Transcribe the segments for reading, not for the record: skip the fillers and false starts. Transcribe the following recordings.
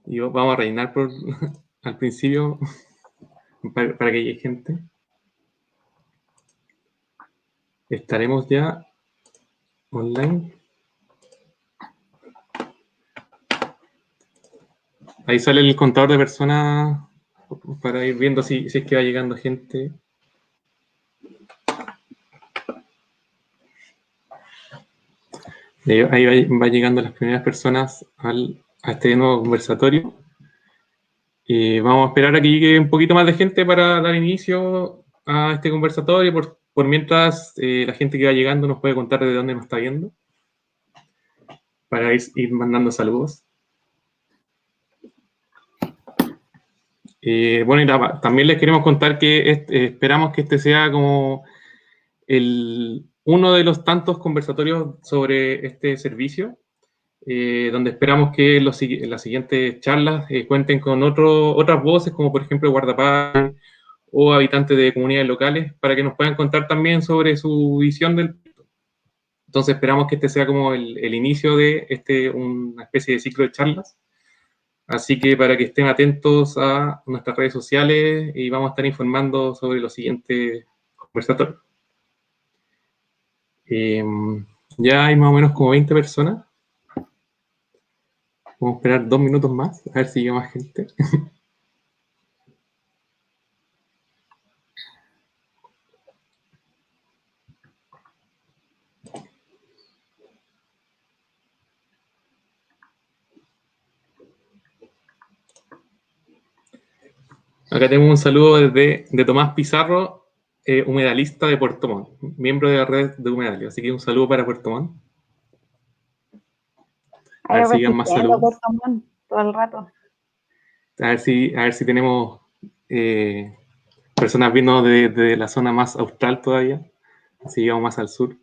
Y vamos a rellenar al principio para que llegue gente. Estaremos ya online. Ahí sale el contador de personas para ir viendo si es que va llegando gente. Ahí va llegando las primeras personas a este nuevo conversatorio. Vamos a esperar a que llegue un poquito más de gente para dar inicio a este conversatorio. Por mientras, la gente que va llegando nos puede contar de dónde nos está viendo, para ir mandando saludos. Bueno, y también les queremos contar que esperamos que este sea como uno de los tantos conversatorios sobre este servicio, donde esperamos que las siguientes charlas cuenten con otras voces, como por ejemplo guardaparques o habitantes de comunidades locales, para que nos puedan contar también sobre su visión del proyecto. Entonces esperamos que este sea como el inicio de una especie de ciclo de charlas. Así que para que estén atentos a nuestras redes sociales y vamos a estar informando sobre los siguientes conversatorios. Ya hay más o menos como 20 personas. Vamos a esperar 2 minutos más, a ver si llega más gente. Acá tenemos un saludo de Tomás Pizarro, humedalista de Puerto Montt, miembro de la red de humedales. Así que un saludo para Puerto Montt. A ver si llegan más saludos. Puerto Montt todo el rato. A ver si tenemos personas viendo de la zona más austral todavía, así llegamos más al sur.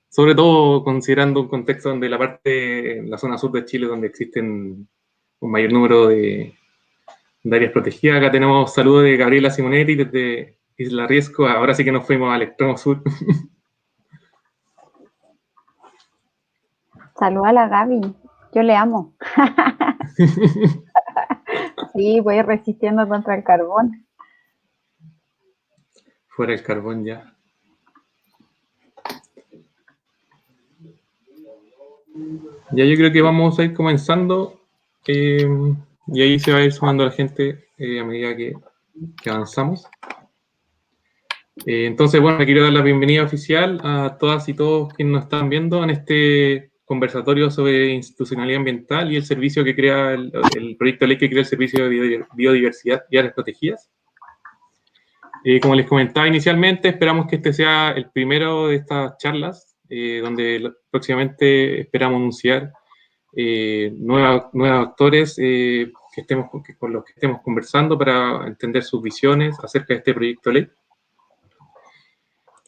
Sobre todo considerando un contexto donde la zona sur de Chile, donde existen un mayor número de áreas protegidas. Acá tenemos saludos de Gabriela Simonetti desde Isla Riesco. Ahora sí que nos fuimos al extremo sur. Saluda a la Gaby, yo le amo. Sí, voy resistiendo contra el carbón. Fuera el carbón ya. Ya yo creo que vamos a ir comenzando y ahí se va a ir sumando la gente a medida que avanzamos. Entonces, bueno, quiero dar la bienvenida oficial a todas y todos quienes nos están viendo en este conversatorio sobre institucionalidad ambiental y el servicio que crea el proyecto de ley que crea el servicio de biodiversidad y áreas protegidas. Como les comentaba inicialmente, esperamos que este sea el primero de estas charlas, donde próximamente esperamos anunciar nuevos actores con los que estemos conversando para entender sus visiones acerca de este proyecto de ley.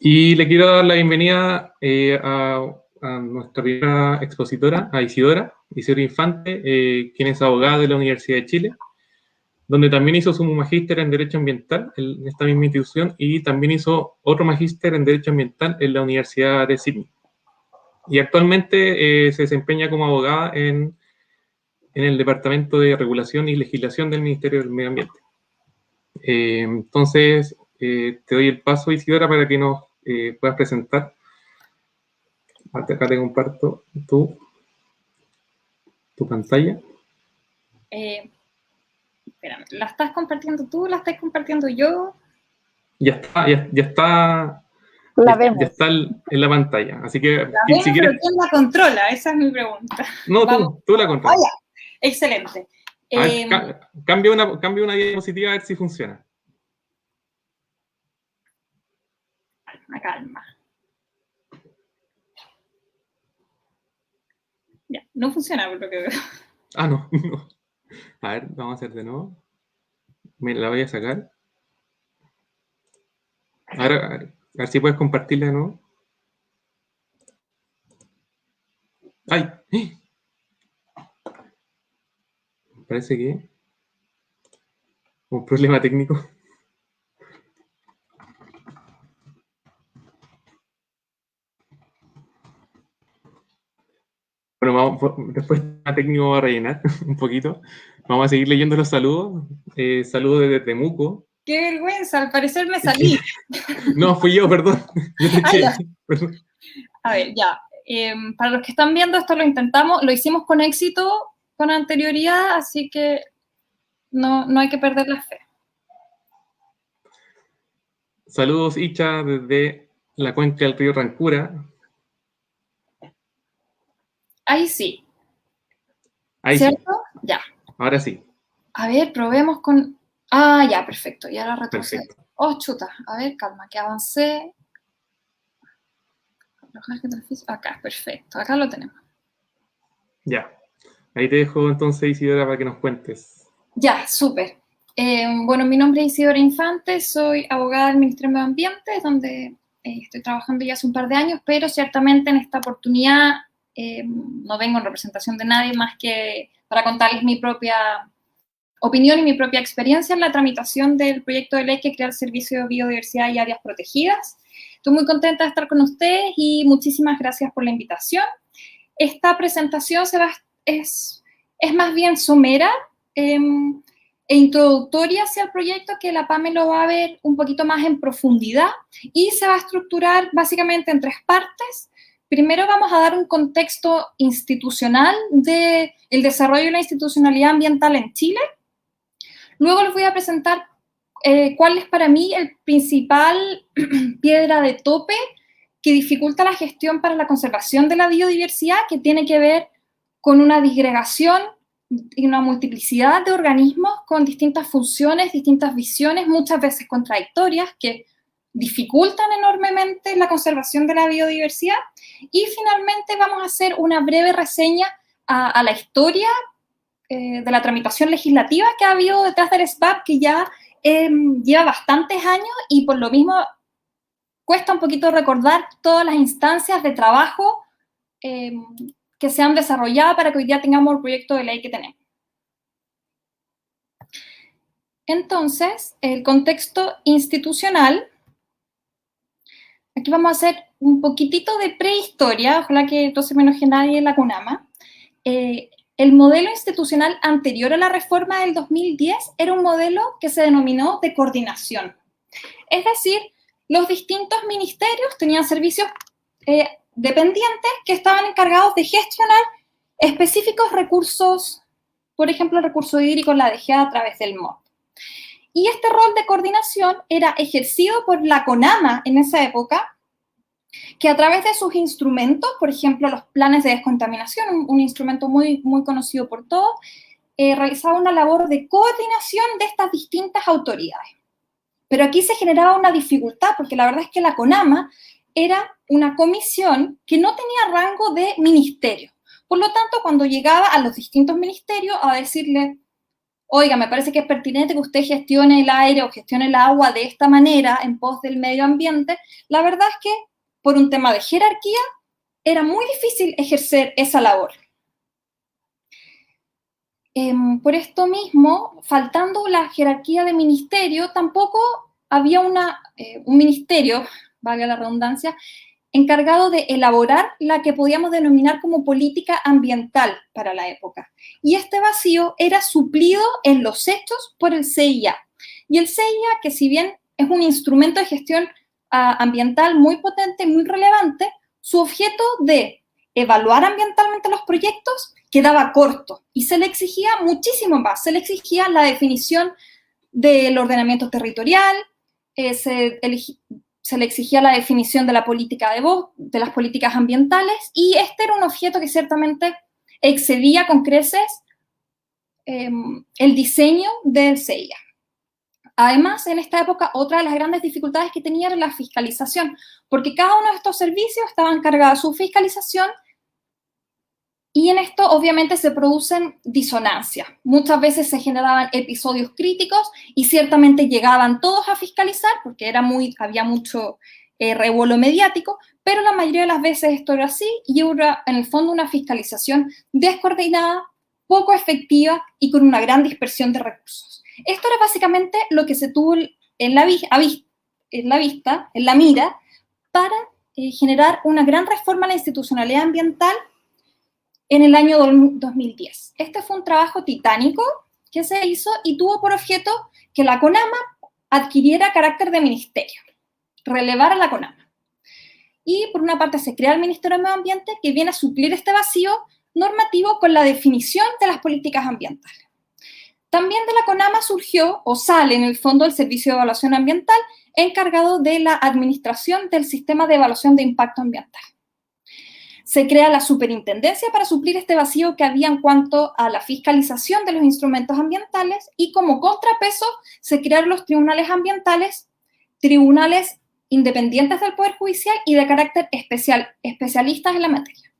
Y le quiero dar la bienvenida a nuestra primera expositora, a Isidora Infante, quien es abogada de la Universidad de Chile, donde también hizo su magíster en Derecho Ambiental en esta misma institución y también hizo otro magíster en Derecho Ambiental en la Universidad de Sydney. Y actualmente se desempeña como abogada en el Departamento de Regulación y Legislación del Ministerio del Medio Ambiente. Entonces, te doy el paso, Isidora, para que nos puedas presentar. Acá te comparto tu pantalla. Espérame, ¿la estás compartiendo tú? ¿La estás compartiendo yo? Ya está. La vemos. Ya está en la pantalla. Así que, la vemos, si quieres. ¿Pero quién la controla? Esa es mi pregunta. No, tú la controlas. Excelente. Cambia una diapositiva a ver si funciona. Calma. Ya, no funciona por lo que veo. No. A ver, vamos a hacer de nuevo. Me la voy a sacar. Ahora, a ver si puedes compartirla de nuevo. ¡Ay! Parece que un problema técnico. Bueno, Bueno, después a técnico va a rellenar un poquito. Vamos a seguir leyendo los saludos. Saludos desde Temuco. ¡Qué vergüenza! Al parecer me salí. No, fui yo, perdón. Yo te eché, Ya. perdón. A ver, ya. Para los que están viendo, esto lo intentamos, lo hicimos con éxito, con anterioridad, así que no hay que perder la fe. Saludos, Icha, desde la cuenca del río Rancura. Ahí sí. Ahí ¿Cierto? sí. Ya. Ahora sí. A ver, probemos con... Ah, ya, perfecto. Ya la retrocedo. Perfecto. Oh, chuta. A ver, calma, que avancé. Acá, perfecto. Acá lo tenemos. Ya. Ahí te dejo entonces, Isidora, para que nos cuentes. Ya, súper. Bueno, mi nombre es Isidora Infante, soy abogada del Ministerio de Medio Ambiente, donde estoy trabajando ya hace un par de años, pero ciertamente en esta oportunidad no vengo en representación de nadie más que para contarles mi propia opinión y mi propia experiencia en la tramitación del proyecto de ley que crea el Servicio de Biodiversidad y Áreas Protegidas. Estoy muy contenta de estar con ustedes y muchísimas gracias por la invitación. Esta presentación es más bien somera e introductoria hacia el proyecto, que la PAME lo va a ver un poquito más en profundidad y se va a estructurar básicamente en 3 partes. Primero vamos a dar un contexto institucional del desarrollo y la institucionalidad ambiental en Chile. Luego les voy a presentar cuál es para mí el principal piedra de tope que dificulta la gestión para la conservación de la biodiversidad, que tiene que ver con una disgregación y una multiplicidad de organismos con distintas funciones, distintas visiones, muchas veces contradictorias, que dificultan enormemente la conservación de la biodiversidad. Y finalmente vamos a hacer una breve reseña a la historia de la tramitación legislativa que ha habido detrás del SBAP, que ya lleva bastantes años y por lo mismo cuesta un poquito recordar todas las instancias de trabajo que se han desarrollado para que hoy día tengamos el proyecto de ley que tenemos. Entonces, el contexto institucional, aquí vamos a hacer un poquitito de prehistoria, ojalá que no se me enoje nadie en la CUNAMA. El modelo institucional anterior a la reforma del 2010 era un modelo que se denominó de coordinación. Es decir, los distintos ministerios tenían servicios dependientes que estaban encargados de gestionar específicos recursos, por ejemplo, el recurso hídrico, la DGA a través del MOP. Y este rol de coordinación era ejercido por la CONAMA en esa época, que a través de sus instrumentos, por ejemplo, los planes de descontaminación, un instrumento muy, muy conocido por todos, realizaba una labor de coordinación de estas distintas autoridades. Pero aquí se generaba una dificultad, porque la verdad es que la CONAMA era una comisión que no tenía rango de ministerio. Por lo tanto, cuando llegaba a los distintos ministerios a decirle, oiga, me parece que es pertinente que usted gestione el aire o gestione el agua de esta manera en pos del medio ambiente, la verdad es que por un tema de jerarquía era muy difícil ejercer esa labor. Por esto mismo, faltando la jerarquía de ministerio, tampoco había un ministerio, valga la redundancia, encargado de elaborar la que podíamos denominar como política ambiental para la época. Y este vacío era suplido en los hechos por el CIA. Y el CIA, que si bien es un instrumento de gestión ambiental muy potente, muy relevante, su objeto de evaluar ambientalmente los proyectos quedaba corto y se le exigía muchísimo más. Se le exigía la definición del ordenamiento territorial, se le exigía la definición de la política de las políticas ambientales, y este era un objeto que ciertamente excedía con creces el diseño del CIA. Además, en esta época, otra de las grandes dificultades que tenía era la fiscalización, porque cada uno de estos servicios estaba encargado de su fiscalización, y en esto obviamente se producen disonancias. Muchas veces se generaban episodios críticos y ciertamente llegaban todos a fiscalizar porque había mucho revuelo mediático, pero la mayoría de las veces esto era así y era en el fondo una fiscalización descoordinada, poco efectiva y con una gran dispersión de recursos. Esto era básicamente lo que se tuvo en la mira, para generar una gran reforma a la institucionalidad ambiental en el año 2010. Este fue un trabajo titánico que se hizo y tuvo por objeto que la CONAMA adquiriera carácter de ministerio, relevar a la CONAMA. Y por una parte se crea el Ministerio de Medio Ambiente, que viene a suplir este vacío normativo con la definición de las políticas ambientales. También de la CONAMA surgió o sale en el fondo el Servicio de Evaluación Ambiental, encargado de la administración del sistema de evaluación de impacto ambiental. Se crea la superintendencia para suplir este vacío que había en cuanto a la fiscalización de los instrumentos ambientales, y como contrapeso se crearon los tribunales ambientales, tribunales independientes del Poder Judicial y de carácter especialistas en la materia.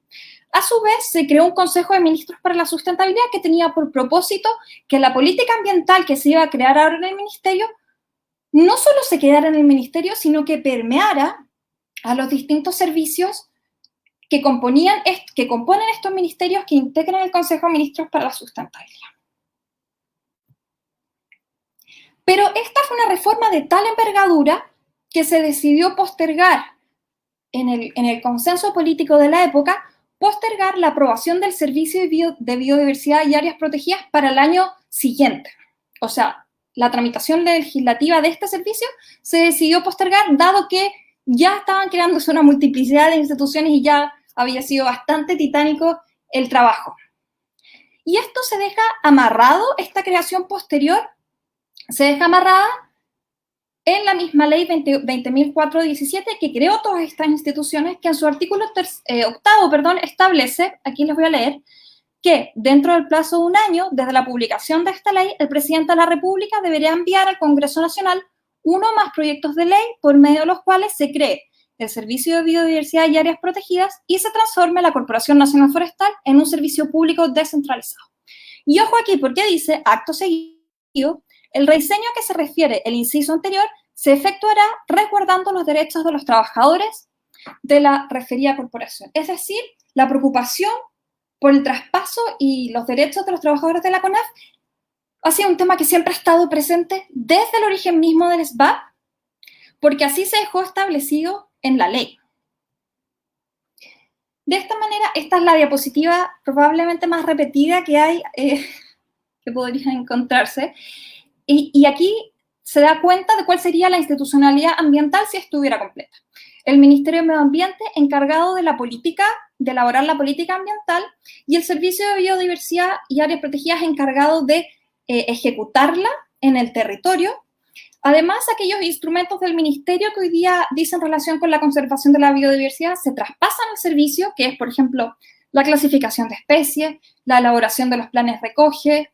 A su vez, se creó un Consejo de Ministros para la Sustentabilidad que tenía por propósito que la política ambiental que se iba a crear ahora en el Ministerio no solo se quedara en el Ministerio, sino que permeara a los distintos servicios que componen estos ministerios que integran el Consejo de Ministros para la Sustentabilidad. Pero esta fue una reforma de tal envergadura que se decidió postergar en el consenso político de la época, postergar la aprobación del Servicio de Biodiversidad y Áreas Protegidas para el año siguiente. O sea, la tramitación legislativa de este servicio se decidió postergar, dado que ya estaban creándose una multiplicidad de instituciones y ya había sido bastante titánico el trabajo. Y esto se deja amarrado, esta creación posterior, se deja amarrada en la misma ley 20.417 que creó todas estas instituciones, que en su artículo octavo establece, aquí les voy a leer, que dentro del plazo de un año desde la publicación de esta ley, el presidente de la República debería enviar al Congreso Nacional uno o más proyectos de ley por medio de los cuales se cree el Servicio de Biodiversidad y Áreas Protegidas y se transforme la Corporación Nacional Forestal en un servicio público descentralizado. Y ojo aquí, porque dice, acto seguido, el rediseño a que se refiere el inciso anterior se efectuará resguardando los derechos de los trabajadores de la referida corporación. Es decir, la preocupación por el traspaso y los derechos de los trabajadores de la CONAF ha sido un tema que siempre ha estado presente desde el origen mismo del SBAP, porque así se dejó establecido en la ley. De esta manera, esta es la diapositiva probablemente más repetida que hay, que podría encontrarse, y aquí se da cuenta de cuál sería la institucionalidad ambiental si estuviera completa. El Ministerio de Medio Ambiente encargado de la política, de elaborar la política ambiental, y el Servicio de Biodiversidad y Áreas Protegidas encargado de ejecutarla en el territorio. Además, aquellos instrumentos del Ministerio que hoy día dicen relación con la conservación de la biodiversidad se traspasan al servicio, que es, por ejemplo, la clasificación de especies, la elaboración de los planes recoge,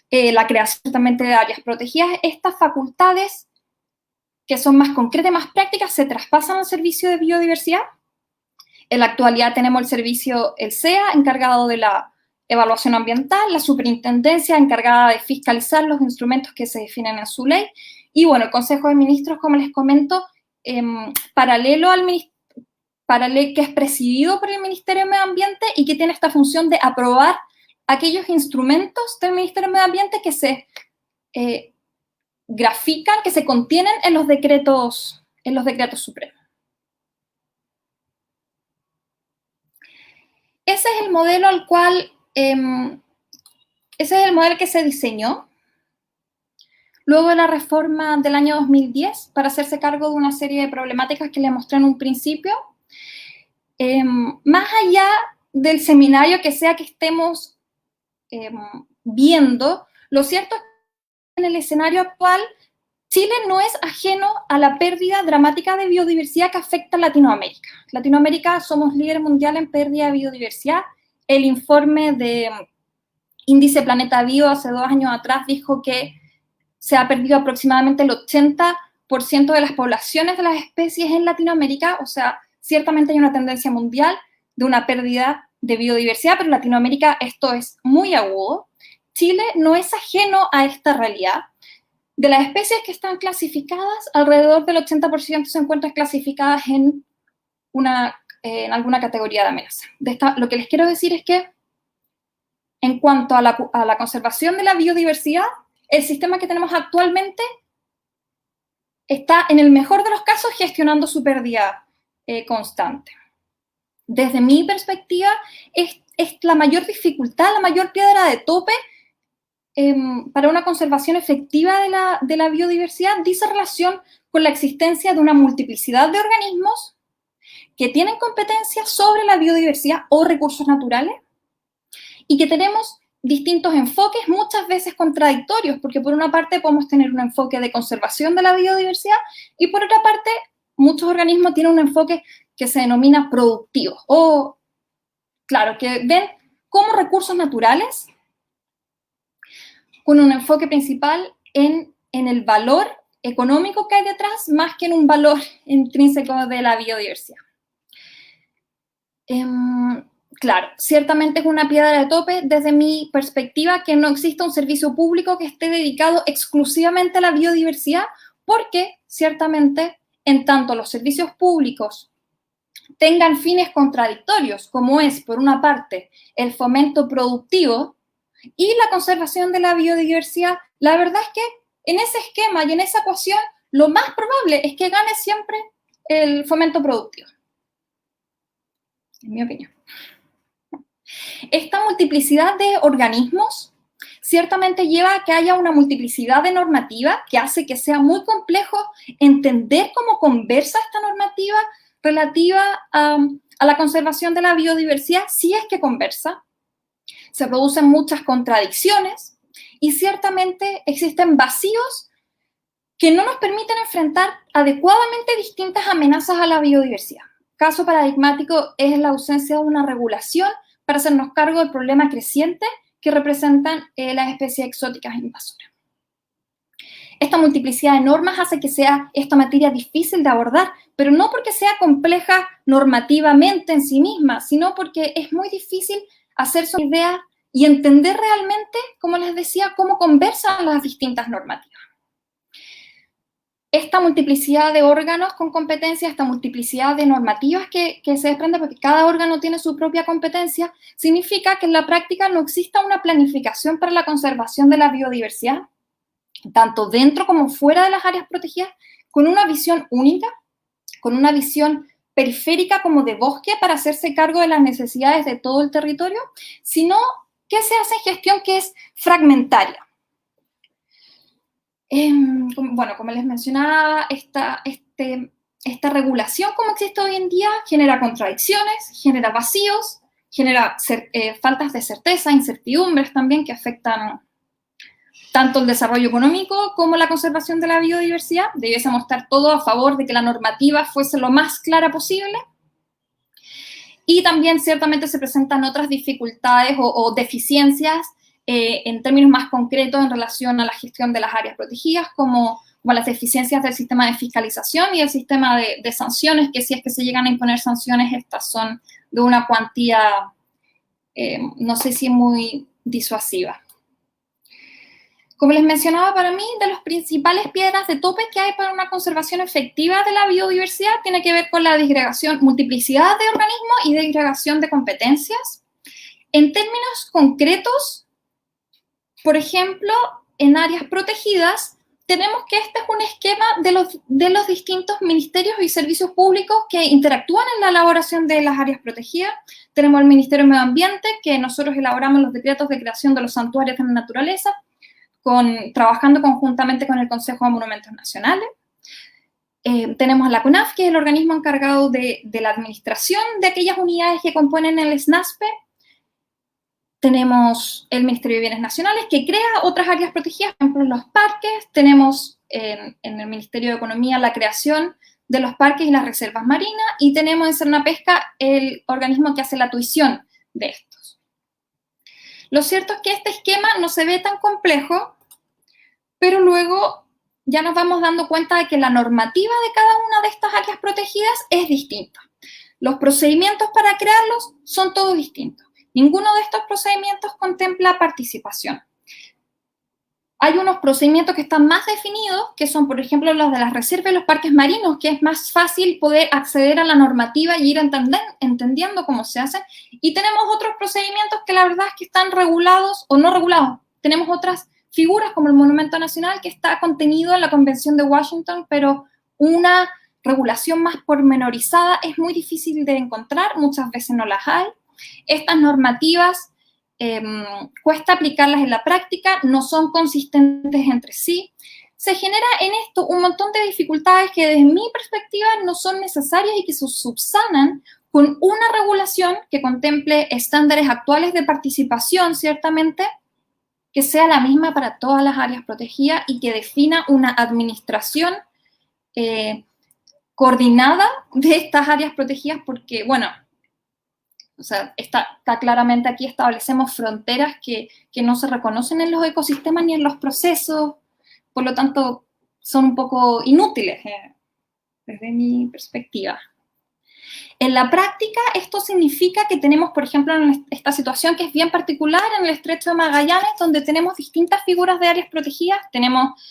la creación justamente de áreas protegidas. Estas facultades, que son más concretas y más prácticas, se traspasan al Servicio de Biodiversidad. En la actualidad tenemos el servicio, el SEA, encargado de la evaluación ambiental, la superintendencia encargada de fiscalizar los instrumentos que se definen en su ley, y bueno, el Consejo de Ministros, como les comento, paralelo que es presidido por el Ministerio de Medio Ambiente y que tiene esta función de aprobar aquellos instrumentos del Ministerio de Medio Ambiente que se grafican, que se contienen en los decretos supremos. Ese es el modelo al cual, ese es el modelo que se diseñó luego de la reforma del año 2010 para hacerse cargo de una serie de problemáticas que les mostré en un principio. Más allá del seminario que sea que estemos viendo, lo cierto es que en el escenario actual Chile no es ajeno a la pérdida dramática de biodiversidad que afecta a Latinoamérica. Latinoamérica somos líder mundial en pérdida de biodiversidad. El informe de Índice Planeta Bio hace 2 años atrás dijo que se ha perdido aproximadamente el 80% de las poblaciones de las especies en Latinoamérica. O sea, ciertamente hay una tendencia mundial de una pérdida de biodiversidad, pero en Latinoamérica esto es muy agudo. Chile no es ajeno a esta realidad. De las especies que están clasificadas, alrededor del 80% se encuentran clasificadas en alguna categoría de amenaza. Lo que les quiero decir es que, en cuanto a la conservación de la biodiversidad, el sistema que tenemos actualmente está, en el mejor de los casos, gestionando su pérdida constante. desde mi perspectiva, es la mayor dificultad, la mayor piedra de tope para una conservación efectiva de la biodiversidad, dice relación con la existencia de una multiplicidad de organismos que tienen competencias sobre la biodiversidad o recursos naturales y que tenemos distintos enfoques, muchas veces contradictorios, porque por una parte podemos tener un enfoque de conservación de la biodiversidad y por otra parte muchos organismos tienen un enfoque que se denomina productivo o, claro, que ven como recursos naturales con un enfoque principal en el valor económico que hay detrás, más que en un valor intrínseco de la biodiversidad. Claro, ciertamente es una piedra de tope desde mi perspectiva que no exista un servicio público que esté dedicado exclusivamente a la biodiversidad, porque ciertamente en tanto los servicios públicos tengan fines contradictorios, como es, por una parte, el fomento productivo y la conservación de la biodiversidad, la verdad es que en ese esquema y en esa ecuación, lo más probable es que gane siempre el fomento productivo, en mi opinión. Esta multiplicidad de organismos ciertamente lleva a que haya una multiplicidad de normativa que hace que sea muy complejo entender cómo conversa esta normativa relativa a la conservación de la biodiversidad, si es que conversa. Se producen muchas contradicciones y ciertamente existen vacíos que no nos permiten enfrentar adecuadamente distintas amenazas a la biodiversidad. Caso paradigmático es la ausencia de una regulación para hacernos cargo del problema creciente que representan las especies exóticas invasoras. Esta multiplicidad de normas hace que sea esta materia difícil de abordar, pero no porque sea compleja normativamente en sí misma, sino porque es muy difícil hacerse una idea y entender realmente, como les decía, cómo conversan las distintas normativas. Esta multiplicidad de órganos con competencia, esta multiplicidad de normativas que se desprende porque cada órgano tiene su propia competencia, significa que en la práctica no exista una planificación para la conservación de la biodiversidad, tanto dentro como fuera de las áreas protegidas, con una visión única, con una visión periférica como de bosque para hacerse cargo de las necesidades de todo el territorio, sino que se hace gestión que es fragmentaria. Bueno, como les mencionaba, esta regulación como existe hoy en día genera contradicciones, genera vacíos, genera faltas de certeza, incertidumbres también que afectan tanto el desarrollo económico como la conservación de la biodiversidad. Debiésemos estar todos a favor de que la normativa fuese lo más clara posible. Y también ciertamente se presentan otras dificultades o deficiencias en términos más concretos en relación a la gestión de las áreas protegidas, como las deficiencias del sistema de fiscalización y el sistema de sanciones, que si es que se llegan a imponer sanciones, estas son de una cuantía, no sé si muy disuasiva. Como les mencionaba, para mí, de las principales piedras de tope que hay para una conservación efectiva de la biodiversidad tiene que ver con la disgregación, multiplicidad de organismos y disgregación de competencias. En términos concretos, por ejemplo, en áreas protegidas, tenemos que este es un esquema de los distintos ministerios y servicios públicos que interactúan en la elaboración de las áreas protegidas. Tenemos el Ministerio de Medio Ambiente, que nosotros elaboramos los decretos de creación de los santuarios de la naturaleza, trabajando conjuntamente con el Consejo de Monumentos Nacionales. Tenemos la CONAF, que es el organismo encargado de la administración de aquellas unidades que componen el SNASPE. Tenemos el Ministerio de Bienes Nacionales, que crea otras áreas protegidas, por ejemplo, los parques. Tenemos en el Ministerio de Economía la creación de los parques y las reservas marinas. Y tenemos en Sernapesca el organismo que hace la tuición de estos. Lo cierto es que este esquema no se ve tan complejo, pero luego ya nos vamos dando cuenta de que la normativa de cada una de estas áreas protegidas es distinta. Los procedimientos para crearlos son todos distintos. Ninguno de estos procedimientos contempla participación. Hay unos procedimientos que están más definidos, que son, por ejemplo, los de las reservas y los parques marinos, que es más fácil poder acceder a la normativa y ir entendiendo cómo se hacen. Y tenemos otros procedimientos que la verdad es que están regulados o no regulados. Tenemos otras figuras como el Monumento Nacional, que está contenido en la Convención de Washington, pero una regulación más pormenorizada es muy difícil de encontrar, muchas veces no las hay. Estas normativas cuesta aplicarlas en la práctica, no son consistentes entre sí. Se genera en esto un montón de dificultades que desde mi perspectiva no son necesarias y que se subsanan con una regulación que contemple estándares actuales de participación, ciertamente, que sea la misma para todas las áreas protegidas y que defina una administración coordinada de estas áreas protegidas, porque, bueno, o sea, está claramente aquí establecemos fronteras que no se reconocen en los ecosistemas ni en los procesos, por lo tanto, son un poco inútiles desde mi perspectiva. En la práctica, esto significa que tenemos, por ejemplo, esta situación que es bien particular en el Estrecho de Magallanes, donde tenemos distintas figuras de áreas protegidas. Tenemos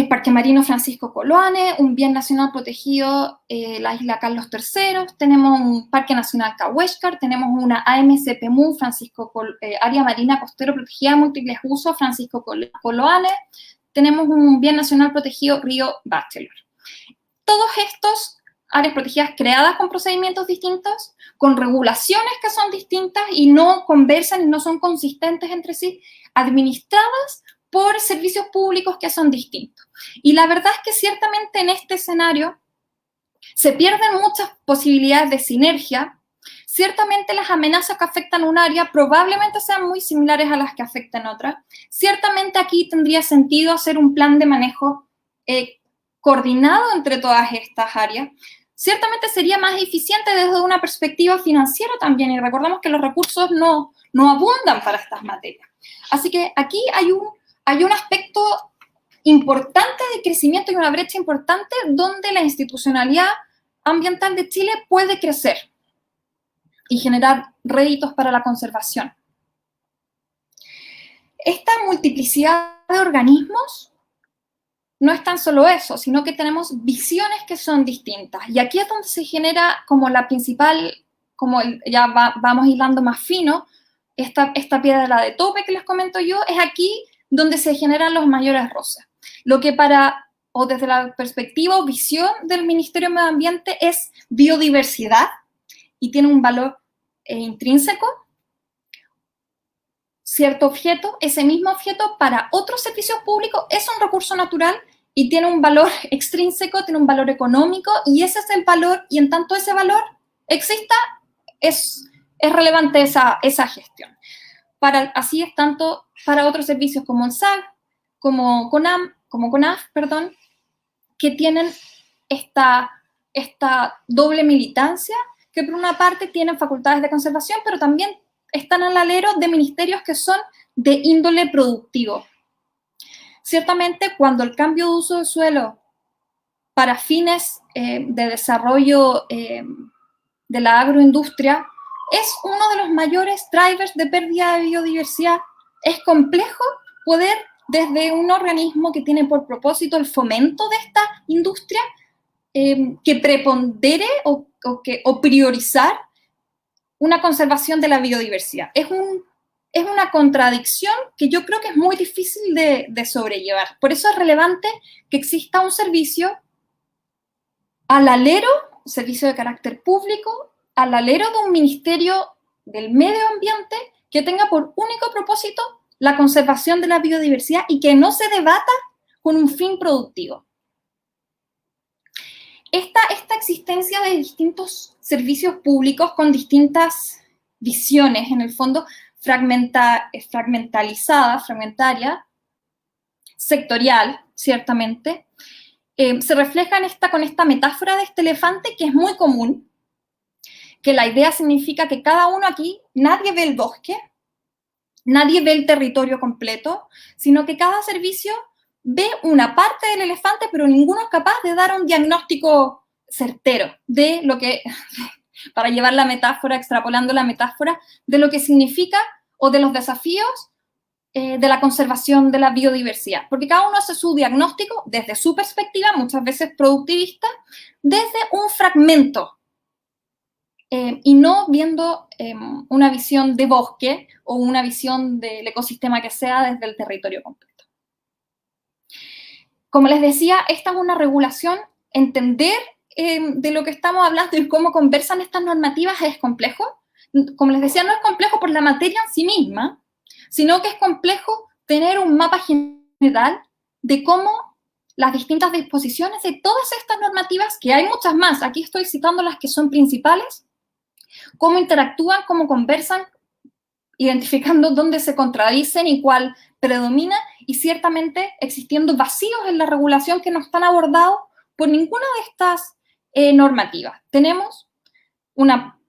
Parque Marino Francisco Coloane, un bien nacional protegido, la isla Carlos III, tenemos un Parque Nacional Cahuéscar, tenemos una AMCPMU, Área Marina Costero Protegida de Múltiples Usos, Francisco Coloane, tenemos un bien nacional protegido Río Bachelor. Todos estos áreas protegidas creadas con procedimientos distintos, con regulaciones que son distintas y no conversan y no son consistentes entre sí, administradas por servicios públicos que son distintos. Y la verdad es que ciertamente en este escenario se pierden muchas posibilidades de sinergia. Ciertamente las amenazas que afectan un área probablemente sean muy similares a las que afectan otras. Ciertamente aquí tendría sentido hacer un plan de manejo coordinado entre todas estas áreas. Ciertamente sería más eficiente desde una perspectiva financiera también, y recordemos que los recursos no abundan para estas materias. Así que aquí hay un aspecto importante de crecimiento y una brecha importante donde la institucionalidad ambiental de Chile puede crecer y generar réditos para la conservación. Esta multiplicidad de organismos no es tan solo eso, sino que tenemos visiones que son distintas. Y aquí es donde se genera como la principal, vamos hilando más fino, esta piedra de tope que les comento yo, es aquí donde se generan los mayores roces. Lo que desde la perspectiva o visión del Ministerio de Medio Ambiente es biodiversidad y tiene un valor intrínseco, cierto objeto, ese mismo objeto para otros servicios públicos es un recurso natural y tiene un valor extrínseco, tiene un valor económico y ese es el valor, y en tanto ese valor exista, es relevante esa gestión. Así es tanto para otros servicios como el SAG, como CONAF, que tienen esta doble militancia, que por una parte tienen facultades de conservación, pero también están al alero de ministerios que son de índole productivo. Ciertamente, cuando el cambio de uso del suelo para fines de desarrollo de la agroindustria es uno de los mayores drivers de pérdida de biodiversidad, es complejo poder, desde un organismo que tiene por propósito el fomento de esta industria, que prepondere o priorizar una conservación de la biodiversidad. Es una contradicción que yo creo que es muy difícil de sobrellevar. Por eso es relevante que exista un servicio al alero, un servicio de carácter público, al alero de un ministerio del medio ambiente que tenga por único propósito la conservación de la biodiversidad y que no se debata con un fin productivo. Esta existencia de distintos servicios públicos con distintas visiones, en el fondo fragmentaria, sectorial, ciertamente, se refleja con esta metáfora de este elefante que es muy común, que la idea significa que cada uno aquí, nadie ve el bosque, nadie ve el territorio completo, sino que cada servicio ve una parte del elefante, pero ninguno es capaz de dar un diagnóstico certero de lo que, para llevar la metáfora, extrapolando la metáfora, de lo que significa o de los desafíos de la conservación de la biodiversidad. Porque cada uno hace su diagnóstico desde su perspectiva, muchas veces productivista, desde un fragmento, y no viendo una visión de bosque o una visión del ecosistema que sea desde el territorio completo. Como les decía, esta es una regulación entender de lo que estamos hablando y cómo conversan estas normativas es complejo. Como les decía, no es complejo por la materia en sí misma, sino que es complejo tener un mapa general de cómo las distintas disposiciones de todas estas normativas, que hay muchas más, aquí estoy citando las que son principales, cómo interactúan, cómo conversan, identificando dónde se contradicen y cuál predomina, y ciertamente existiendo vacíos en la regulación que no están abordados por ninguna de estas normativas. Tenemos una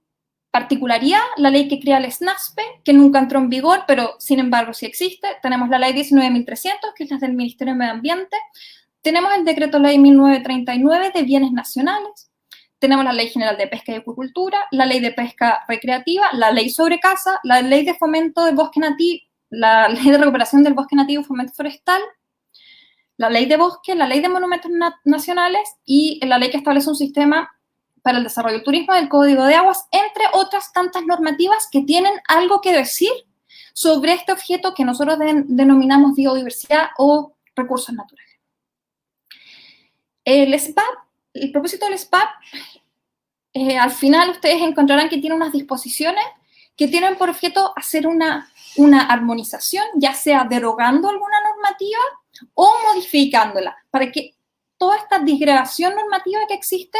particularidad, la ley que crea el SNASPE, que nunca entró en vigor, pero sin embargo sí existe. Tenemos la ley 19.300, que es la del Ministerio de Medio Ambiente. Tenemos el decreto ley 1939 de bienes nacionales. Tenemos la Ley General de Pesca y Acuicultura, la Ley de Pesca Recreativa, la Ley sobre Caza, la Ley de Fomento del Bosque Nativo, la Ley de Recuperación del Bosque Nativo y Fomento Forestal, la Ley de Bosque, la Ley de Monumentos Nacionales y la ley que establece un sistema para el desarrollo del turismo del Código de Aguas, entre otras tantas normativas que tienen algo que decir sobre este objeto que nosotros denominamos biodiversidad o recursos naturales. El SBAP, el propósito del SBAP, al final ustedes encontrarán que tiene unas disposiciones que tienen por objeto hacer una armonización, ya sea derogando alguna normativa o modificándola, para que toda esta disgregación normativa que existe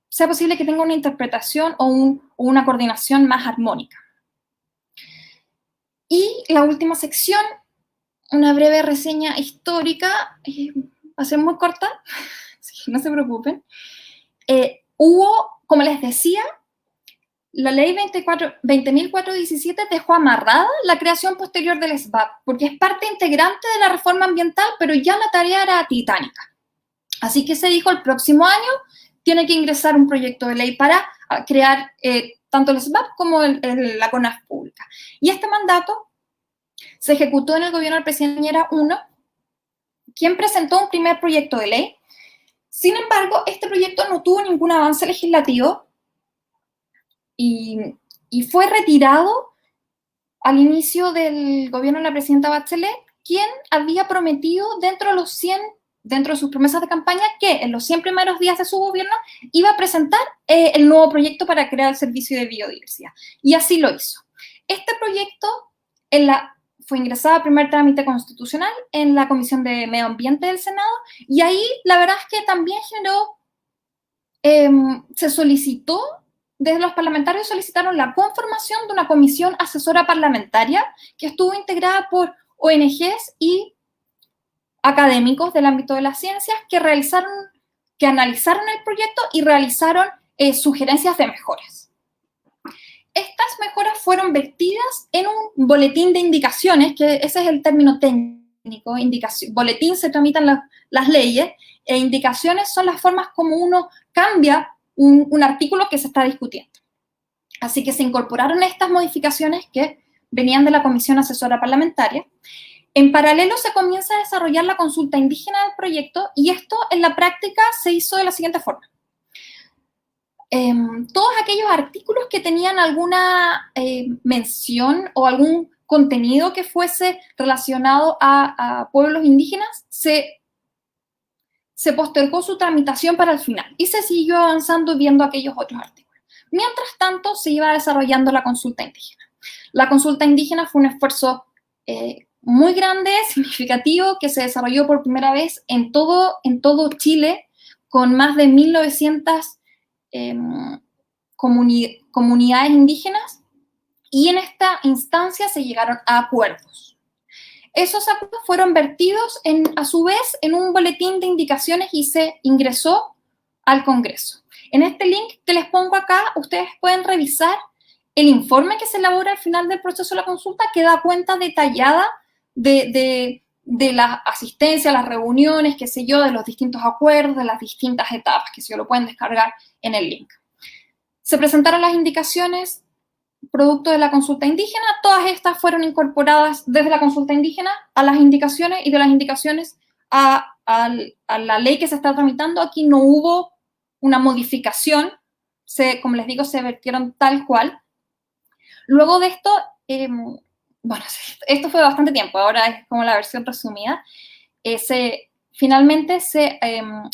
sea posible que tenga una interpretación o una coordinación más armónica. Y la última sección, una breve reseña histórica, va a ser muy corta, así que no se preocupen. Hubo, como les decía, la ley 20.417 dejó amarrada la creación posterior del SBAP, porque es parte integrante de la reforma ambiental, pero ya la tarea era titánica. Así que se dijo, el próximo año tiene que ingresar un proyecto de ley para crear tanto el SBAP como la CONAF pública. Y este mandato se ejecutó en el gobierno del presidente Piñera I, quien presentó un primer proyecto de ley. Sin embargo, este proyecto no tuvo ningún avance legislativo y fue retirado al inicio del gobierno de la presidenta Bachelet, quien había prometido dentro de sus promesas de campaña, que en los 100 primeros días de su gobierno iba a presentar el nuevo proyecto para crear el Servicio de Biodiversidad. Y así lo hizo. Este proyecto fue ingresado a primer trámite constitucional en la Comisión de Medio Ambiente del Senado, y ahí la verdad es que también se solicitó, desde los parlamentarios solicitaron la conformación de una comisión asesora parlamentaria que estuvo integrada por ONGs y académicos del ámbito de las ciencias que analizaron el proyecto y realizaron sugerencias de mejoras. Estas mejoras fueron vertidas en un boletín de indicaciones, que ese es el término técnico, boletín se tramitan las leyes, e indicaciones son las formas como uno cambia un artículo que se está discutiendo. Así que se incorporaron estas modificaciones que venían de la Comisión Asesora Parlamentaria. En paralelo se comienza a desarrollar la consulta indígena del proyecto, y esto en la práctica se hizo de la siguiente forma. Todos aquellos artículos que tenían alguna mención o algún contenido que fuese relacionado a pueblos indígenas, se postergó su tramitación para el final y se siguió avanzando viendo aquellos otros artículos. Mientras tanto, se iba desarrollando la consulta indígena. La consulta indígena fue un esfuerzo muy grande, significativo, que se desarrolló por primera vez en todo Chile, con más de 1.900 comunidades indígenas, y en esta instancia se llegaron a acuerdos. Esos acuerdos fueron vertidos a su vez en un boletín de indicaciones y se ingresó al Congreso. En este link que les pongo acá, ustedes pueden revisar el informe que se elabora al final del proceso de la consulta, que da cuenta detallada de la asistencia, las reuniones, qué sé yo, de los distintos acuerdos, de las distintas etapas, que se lo pueden descargar en el link. Se presentaron las indicaciones producto de la consulta indígena. Todas estas fueron incorporadas desde la consulta indígena a las indicaciones, y de las indicaciones a la ley que se está tramitando. Aquí no hubo una modificación, como les digo, se vertieron tal cual. Luego de esto, bueno, esto fue bastante tiempo, ahora es como la versión resumida. Se finalmente se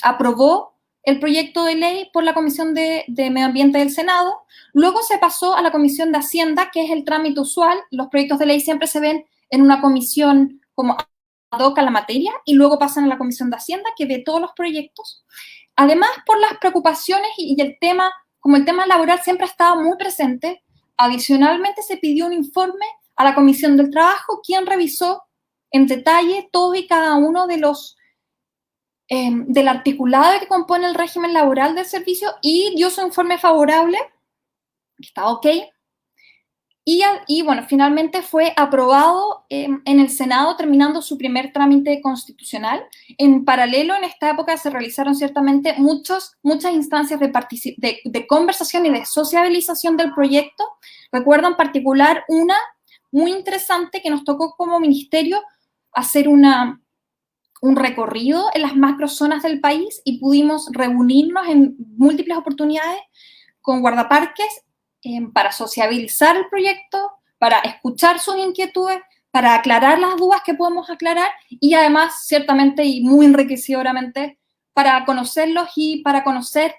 aprobó el proyecto de ley por la Comisión de Medio Ambiente del Senado. Luego se pasó a la Comisión de Hacienda, que es el trámite usual. Los proyectos de ley siempre se ven en una comisión como ad hoc a la materia, y luego pasan a la Comisión de Hacienda, que ve todos los proyectos. Además, por las preocupaciones y el tema, como el tema laboral siempre ha estado muy presente, adicionalmente se pidió un informe a la Comisión del Trabajo, quien revisó en detalle todos y cada uno de los del articulado que compone el régimen laboral del servicio y dio su informe favorable, que está ok, y bueno, finalmente fue aprobado en el Senado, terminando su primer trámite constitucional. En paralelo, en esta época se realizaron ciertamente muchas instancias de conversación y de sociabilización del proyecto. Recuerdo en particular una muy interesante que nos tocó como ministerio hacer un recorrido en las macrozonas del país y pudimos reunirnos en múltiples oportunidades con guardaparques para sociabilizar el proyecto, para escuchar sus inquietudes, para aclarar las dudas que podemos aclarar y además, ciertamente y muy enriquecedoramente, para conocerlos y para conocer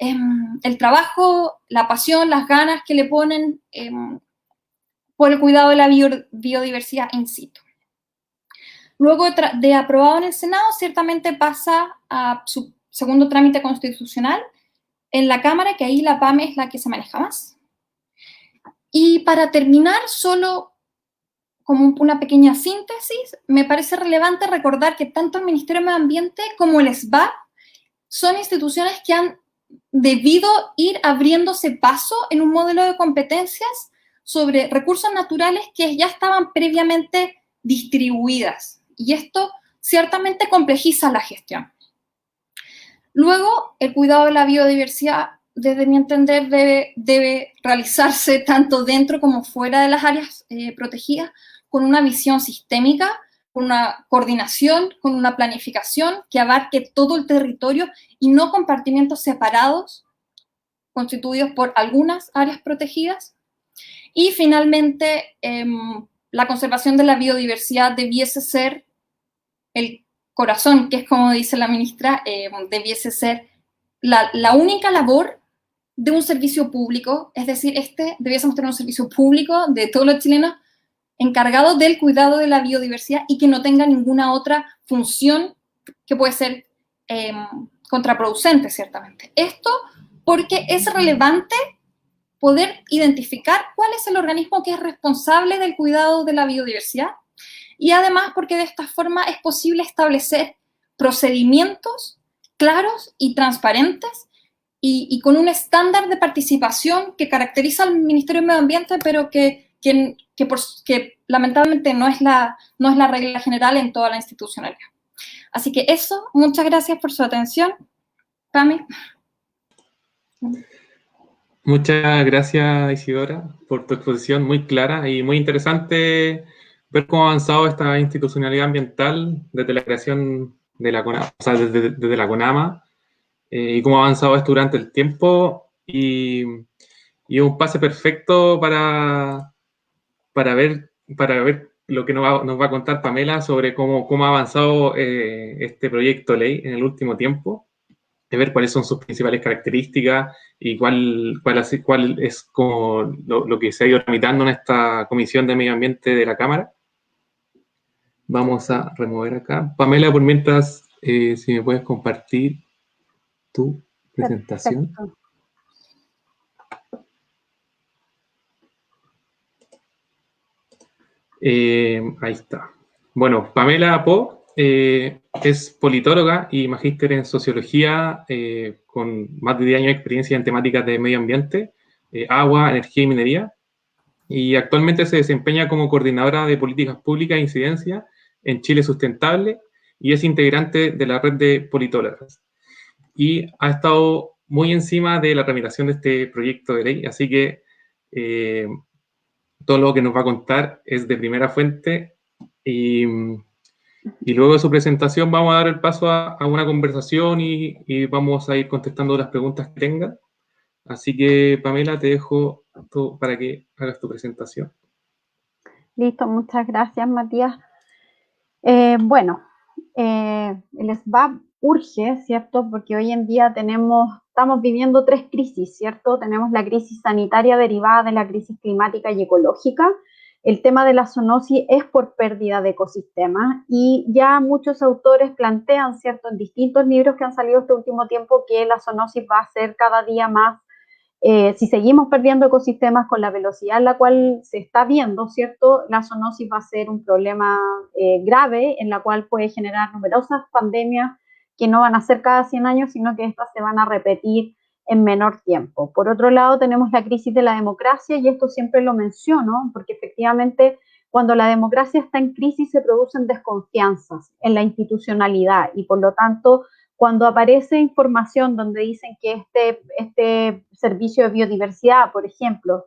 el trabajo, la pasión, las ganas que le ponen por el cuidado de la biodiversidad in situ. Luego de aprobado en el Senado, ciertamente pasa a su segundo trámite constitucional en la Cámara, que ahí la PAME es la que se maneja más. Y para terminar, solo como una pequeña síntesis, me parece relevante recordar que tanto el Ministerio de Medio Ambiente como el SBAP son instituciones que han debido ir abriéndose paso en un modelo de competencias sobre recursos naturales que ya estaban previamente distribuidas. Y esto ciertamente complejiza la gestión. Luego, el cuidado de la biodiversidad, desde mi entender, debe realizarse tanto dentro como fuera de las áreas protegidas, con una visión sistémica, con una coordinación, con una planificación que abarque todo el territorio y no compartimentos separados, constituidos por algunas áreas protegidas. Y finalmente, la conservación de la biodiversidad debiese ser el corazón, que es como dice la ministra, debiese ser la única labor de un servicio público, es decir, debiésemos tener un servicio público de todos los chilenos encargado del cuidado de la biodiversidad y que no tenga ninguna otra función que puede ser contraproducente, ciertamente. Esto porque es relevante poder identificar cuál es el organismo que es responsable del cuidado de la biodiversidad y además porque de esta forma es posible establecer procedimientos claros y transparentes y con un estándar de participación que caracteriza al Ministerio de Medio Ambiente, pero que lamentablemente no es la regla general en toda la institucionalidad. Así que eso, muchas gracias por su atención. Pami. Muchas gracias, Isidora, por tu exposición muy clara y muy interesante ver cómo ha avanzado esta institucionalidad ambiental desde la creación de la CONAMA, o sea, desde la CONAMA, y cómo ha avanzado esto durante el tiempo y un pase perfecto para ver lo que nos va a contar Pamela sobre cómo ha avanzado este proyecto de ley en el último tiempo, de ver cuáles son sus principales características y cuál es como lo que se ha ido tramitando en esta Comisión de Medio Ambiente de la Cámara. Vamos a remover acá. Pamela, por mientras, si me puedes compartir tu presentación. Perfecto. Ahí está. Bueno, Pamela Po es politóloga y magíster en sociología con más de 10 años de experiencia en temáticas de medio ambiente, agua, energía y minería. Y actualmente se desempeña como coordinadora de políticas públicas e incidencia en Chile Sustentable y es integrante de la red de politólogas. Y ha estado muy encima de la tramitación de este proyecto de ley, así que todo lo que nos va a contar es de primera fuente y luego de su presentación vamos a dar el paso a una conversación y vamos a ir contestando las preguntas que tenga. Así que, Pamela, te dejo para que hagas tu presentación. Listo, muchas gracias, Matías. Bueno, el SBAP urge, ¿cierto? Porque hoy en día estamos viviendo 3 crisis, ¿cierto? Tenemos la crisis sanitaria derivada de la crisis climática y ecológica. El tema de la zoonosis es por pérdida de ecosistemas y ya muchos autores plantean, ¿cierto? En distintos libros que han salido este último tiempo que la zoonosis va a ser cada día más. Si seguimos perdiendo ecosistemas con la velocidad en la cual se está viendo, ¿cierto? La zoonosis va a ser un problema grave en la cual puede generar numerosas pandemias que no van a ser cada 100 años, sino que estas se van a repetir en menor tiempo. Por otro lado, tenemos la crisis de la democracia, y esto siempre lo menciono, porque efectivamente cuando la democracia está en crisis se producen desconfianzas en la institucionalidad y por lo tanto cuando aparece información donde dicen que este servicio de biodiversidad, por ejemplo,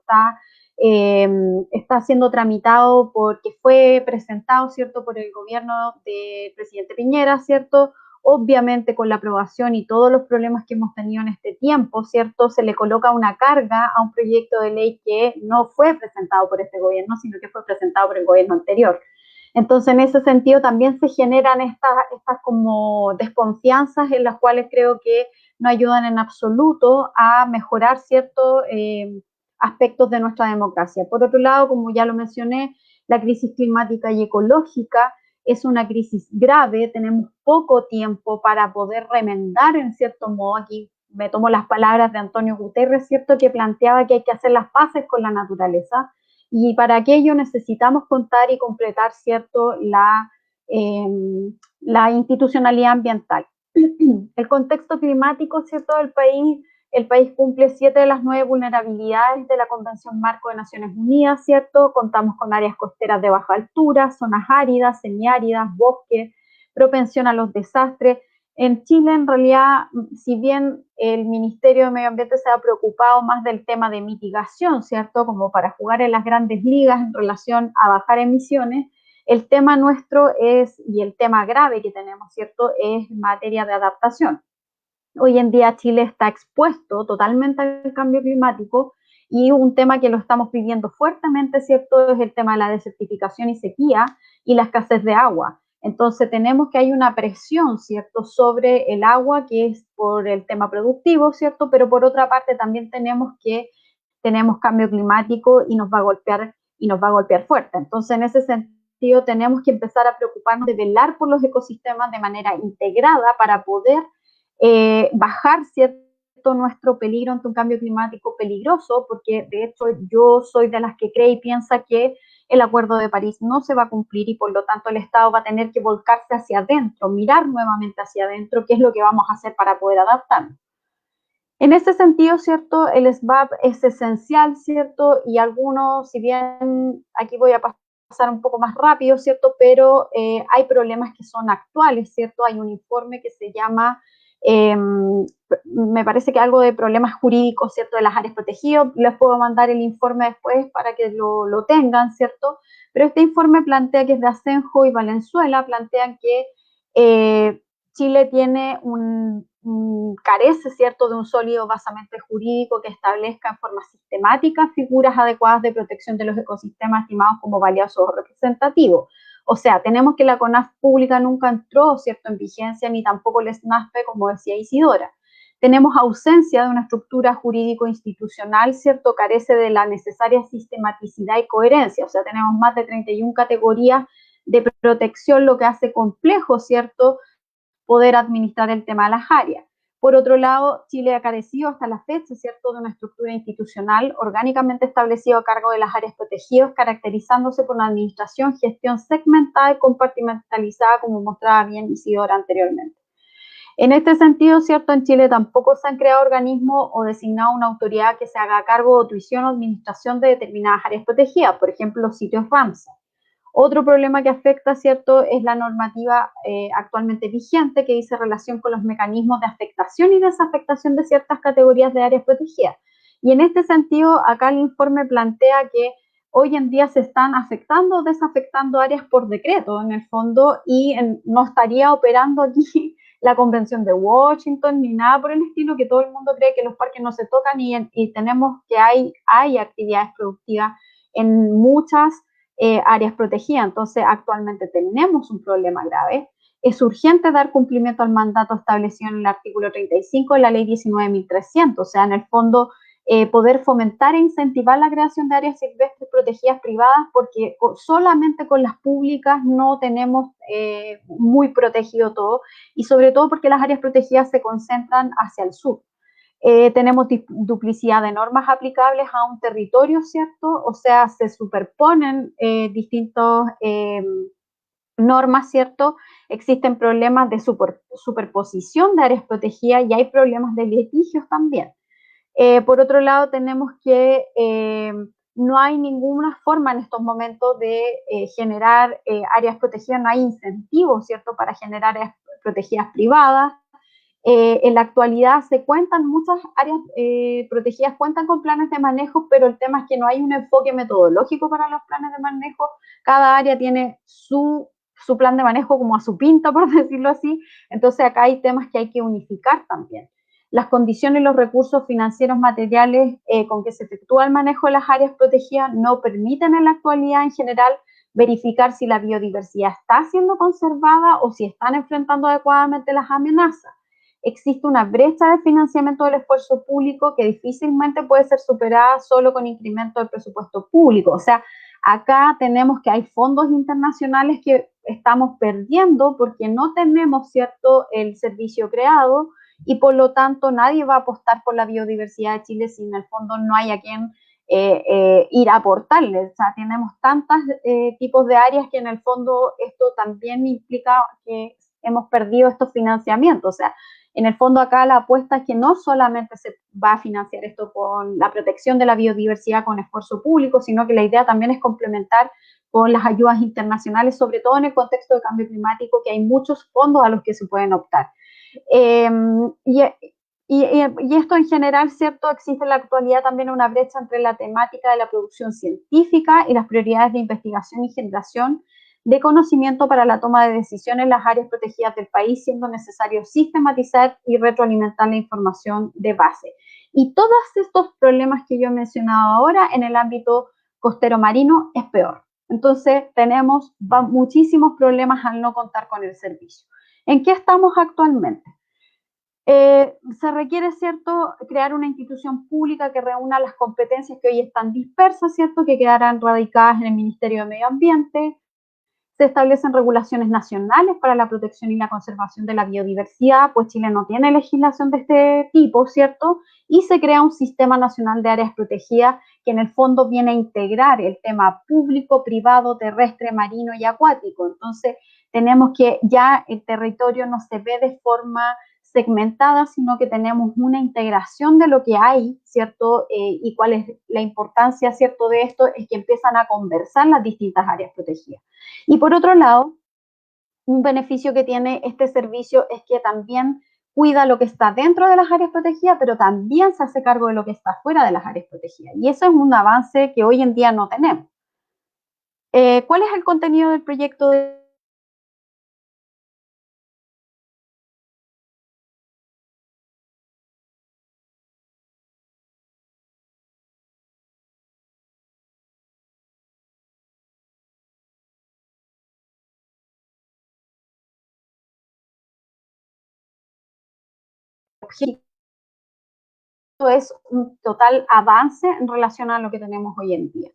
está siendo tramitado porque fue presentado, ¿cierto?, por el gobierno del presidente Piñera, ¿cierto?, obviamente con la aprobación y todos los problemas que hemos tenido en este tiempo, ¿cierto?, se le coloca una carga a un proyecto de ley que no fue presentado por este gobierno, sino que fue presentado por el gobierno anterior. Entonces, en ese sentido también se generan estas como desconfianzas en las cuales creo que no ayudan en absoluto a mejorar ciertos aspectos de nuestra democracia. Por otro lado, como ya lo mencioné, la crisis climática y ecológica es una crisis grave, tenemos poco tiempo para poder remendar en cierto modo. Aquí me tomo las palabras de Antonio Guterres, ¿cierto?, que planteaba que hay que hacer las paces con la naturaleza, y para aquello necesitamos contar y completar, ¿cierto?, la institucionalidad ambiental. El contexto climático, ¿cierto?, del país, el país cumple 7 de las 9 vulnerabilidades de la Convención Marco de Naciones Unidas, ¿cierto? Contamos con áreas costeras de baja altura, zonas áridas, semiáridas, bosques, propensión a los desastres. En Chile, en realidad, si bien el Ministerio de Medio Ambiente se ha preocupado más del tema de mitigación, ¿cierto?, como para jugar en las grandes ligas en relación a bajar emisiones, el tema nuestro y el tema grave que tenemos, ¿cierto?, es materia de adaptación. Hoy en día Chile está expuesto totalmente al cambio climático y un tema que lo estamos viviendo fuertemente, ¿cierto?, es el tema de la desertificación y sequía y la escasez de agua. Entonces tenemos que hay una presión, ¿cierto?, sobre el agua, que es por el tema productivo, ¿cierto?, pero por otra parte también tenemos cambio climático y nos va a golpear fuerte. Entonces en ese sentido tenemos que empezar a preocuparnos de velar por los ecosistemas de manera integrada para poder bajar, ¿cierto?, nuestro peligro ante un cambio climático peligroso, porque de hecho yo soy de las que cree y piensa que el Acuerdo de París no se va a cumplir y por lo tanto el Estado va a tener que volcarse hacia adentro, mirar nuevamente hacia adentro qué es lo que vamos a hacer para poder adaptarnos. En ese sentido, ¿cierto?, el SBAP es esencial, ¿cierto?, y algunos, si bien aquí voy a pasar un poco más rápido, ¿cierto?, pero hay problemas que son actuales, ¿cierto? Hay un informe que se llama me parece que algo de problemas jurídicos, ¿cierto?, de las áreas protegidas. Les puedo mandar el informe después para que lo tengan, ¿cierto? Pero este informe plantea, que es de Asenjo y Valenzuela, plantean que Chile tiene carece, ¿cierto?, de un sólido basamento jurídico que establezca en forma sistemática figuras adecuadas de protección de los ecosistemas estimados como valiosos o representativos. O sea, tenemos que la CONAF pública nunca entró, ¿cierto?, en vigencia, ni tampoco el SNASPE, como decía Isidora. Tenemos ausencia de una estructura jurídico-institucional, ¿cierto?, carece de la necesaria sistematicidad y coherencia. O sea, tenemos más de 31 categorías de protección, lo que hace complejo, ¿cierto?, poder administrar el tema de las áreas. Por otro lado, Chile ha carecido hasta la fecha, ¿cierto?, de una estructura institucional orgánicamente establecida a cargo de las áreas protegidas, caracterizándose por una administración, gestión segmentada y compartimentalizada, como mostraba bien Isidora anteriormente. En este sentido, ¿cierto?, en Chile tampoco se han creado organismos o designado una autoridad que se haga cargo de tuición o administración de determinadas áreas protegidas, por ejemplo, los sitios Ramsar. Otro problema que afecta, ¿cierto?, es la normativa actualmente vigente, que dice relación con los mecanismos de afectación y desafectación de ciertas categorías de áreas protegidas. Y en este sentido, acá el informe plantea que hoy en día se están afectando o desafectando áreas por decreto, en el fondo, y no estaría operando aquí la Convención de Washington ni nada por el estilo, que todo el mundo cree que los parques no se tocan y tenemos que hay actividades productivas en muchas áreas protegidas. Entonces actualmente tenemos un problema grave es urgente dar cumplimiento al mandato establecido en el artículo 35 de la ley 19.300, o sea, en el fondo, poder fomentar e incentivar la creación de áreas silvestres protegidas privadas, porque solamente con las públicas no tenemos muy protegido todo, y sobre todo porque las áreas protegidas se concentran hacia el sur. Tenemos duplicidad de normas aplicables a un territorio, ¿cierto? O sea, se superponen distintos normas, ¿cierto? Existen problemas de superposición de áreas protegidas y hay problemas de litigios también. Por otro lado, tenemos que no hay ninguna forma en estos momentos de generar áreas protegidas, no hay incentivos, ¿cierto?, para generar áreas protegidas privadas. En la actualidad muchas áreas protegidas cuentan con planes de manejo, pero el tema es que no hay un enfoque metodológico para los planes de manejo. Cada área tiene su plan de manejo como a su pinta, por decirlo así. Entonces acá hay temas que hay que unificar también. Las condiciones y los recursos financieros materiales con que se efectúa el manejo de las áreas protegidas no permiten en la actualidad en general verificar si la biodiversidad está siendo conservada o si están enfrentando adecuadamente las amenazas. Existe una brecha de financiamiento del esfuerzo público que difícilmente puede ser superada solo con incremento del presupuesto público. O sea, acá tenemos que hay fondos internacionales que estamos perdiendo porque no tenemos, ¿cierto?, el servicio creado, y por lo tanto nadie va a apostar por la biodiversidad de Chile si en el fondo no hay a quien ir a aportarle. O sea, tenemos tantos tipos de áreas que en el fondo esto también implica que hemos perdido estos financiamientos. O sea, en el fondo acá la apuesta es que no solamente se va a financiar esto con la protección de la biodiversidad con esfuerzo público, sino que la idea también es complementar con las ayudas internacionales, sobre todo en el contexto de cambio climático, que hay muchos fondos a los que se pueden optar. Y esto en general, ¿cierto? Existe en la actualidad también una brecha entre la temática de la producción científica y las prioridades de investigación y generación de conocimiento para la toma de decisiones en las áreas protegidas del país, siendo necesario sistematizar y retroalimentar la información de base. Y todos estos problemas que yo he mencionado ahora en el ámbito costero marino es peor. Entonces tenemos muchísimos problemas al no contar con el servicio. ¿En qué estamos actualmente? Se requiere, ¿cierto?, crear una institución pública que reúna las competencias que hoy están dispersas, ¿cierto?, que quedarán radicadas en el Ministerio de Medio Ambiente. Se establecen regulaciones nacionales para la protección y la conservación de la biodiversidad, pues Chile no tiene legislación de este tipo, ¿cierto? Y se crea un sistema nacional de áreas protegidas que en el fondo viene a integrar el tema público, privado, terrestre, marino y acuático. Entonces, tenemos que ya el territorio no se ve de forma segmentada, sino que tenemos una integración de lo que hay, ¿cierto? Y cuál es la importancia, ¿cierto?, de esto, es que empiezan a conversar las distintas áreas protegidas. Y por otro lado, un beneficio que tiene este servicio es que también cuida lo que está dentro de las áreas protegidas, pero también se hace cargo de lo que está fuera de las áreas protegidas. Y eso es un avance que hoy en día no tenemos. ¿Cuál es el contenido del proyecto de objetivo? Es un total avance en relación a lo que tenemos hoy en día.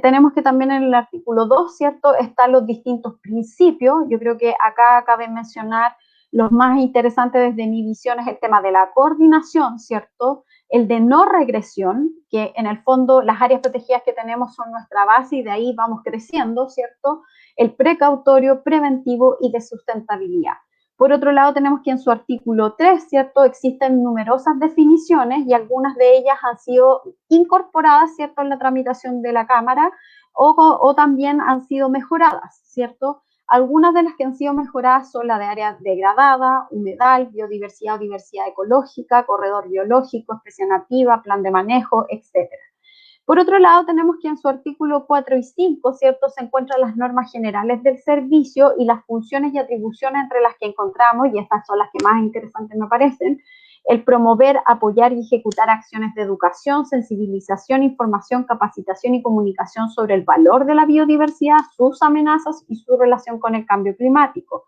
Tenemos que también en el artículo 2, ¿cierto?, están los distintos principios. Yo creo que acá cabe mencionar los más interesantes desde mi visión es el tema de la coordinación, ¿cierto?, el de no regresión, que en el fondo las áreas protegidas que tenemos son nuestra base y de ahí vamos creciendo, ¿cierto?, el precautorio, preventivo y de sustentabilidad. Por otro lado, tenemos que en su artículo 3, ¿cierto?, existen numerosas definiciones y algunas de ellas han sido incorporadas, ¿cierto?, en la tramitación de la Cámara o también han sido mejoradas, ¿cierto? Algunas de las que han sido mejoradas son la de área degradada, humedal, biodiversidad o diversidad ecológica, corredor biológico, especie nativa, plan de manejo, etcétera. Por otro lado, tenemos que en su artículo 4 y 5, ¿cierto?, se encuentran las normas generales del servicio y las funciones y atribuciones entre las que encontramos, y estas son las que más interesantes me parecen, el promover, apoyar y ejecutar acciones de educación, sensibilización, información, capacitación y comunicación sobre el valor de la biodiversidad, sus amenazas y su relación con el cambio climático.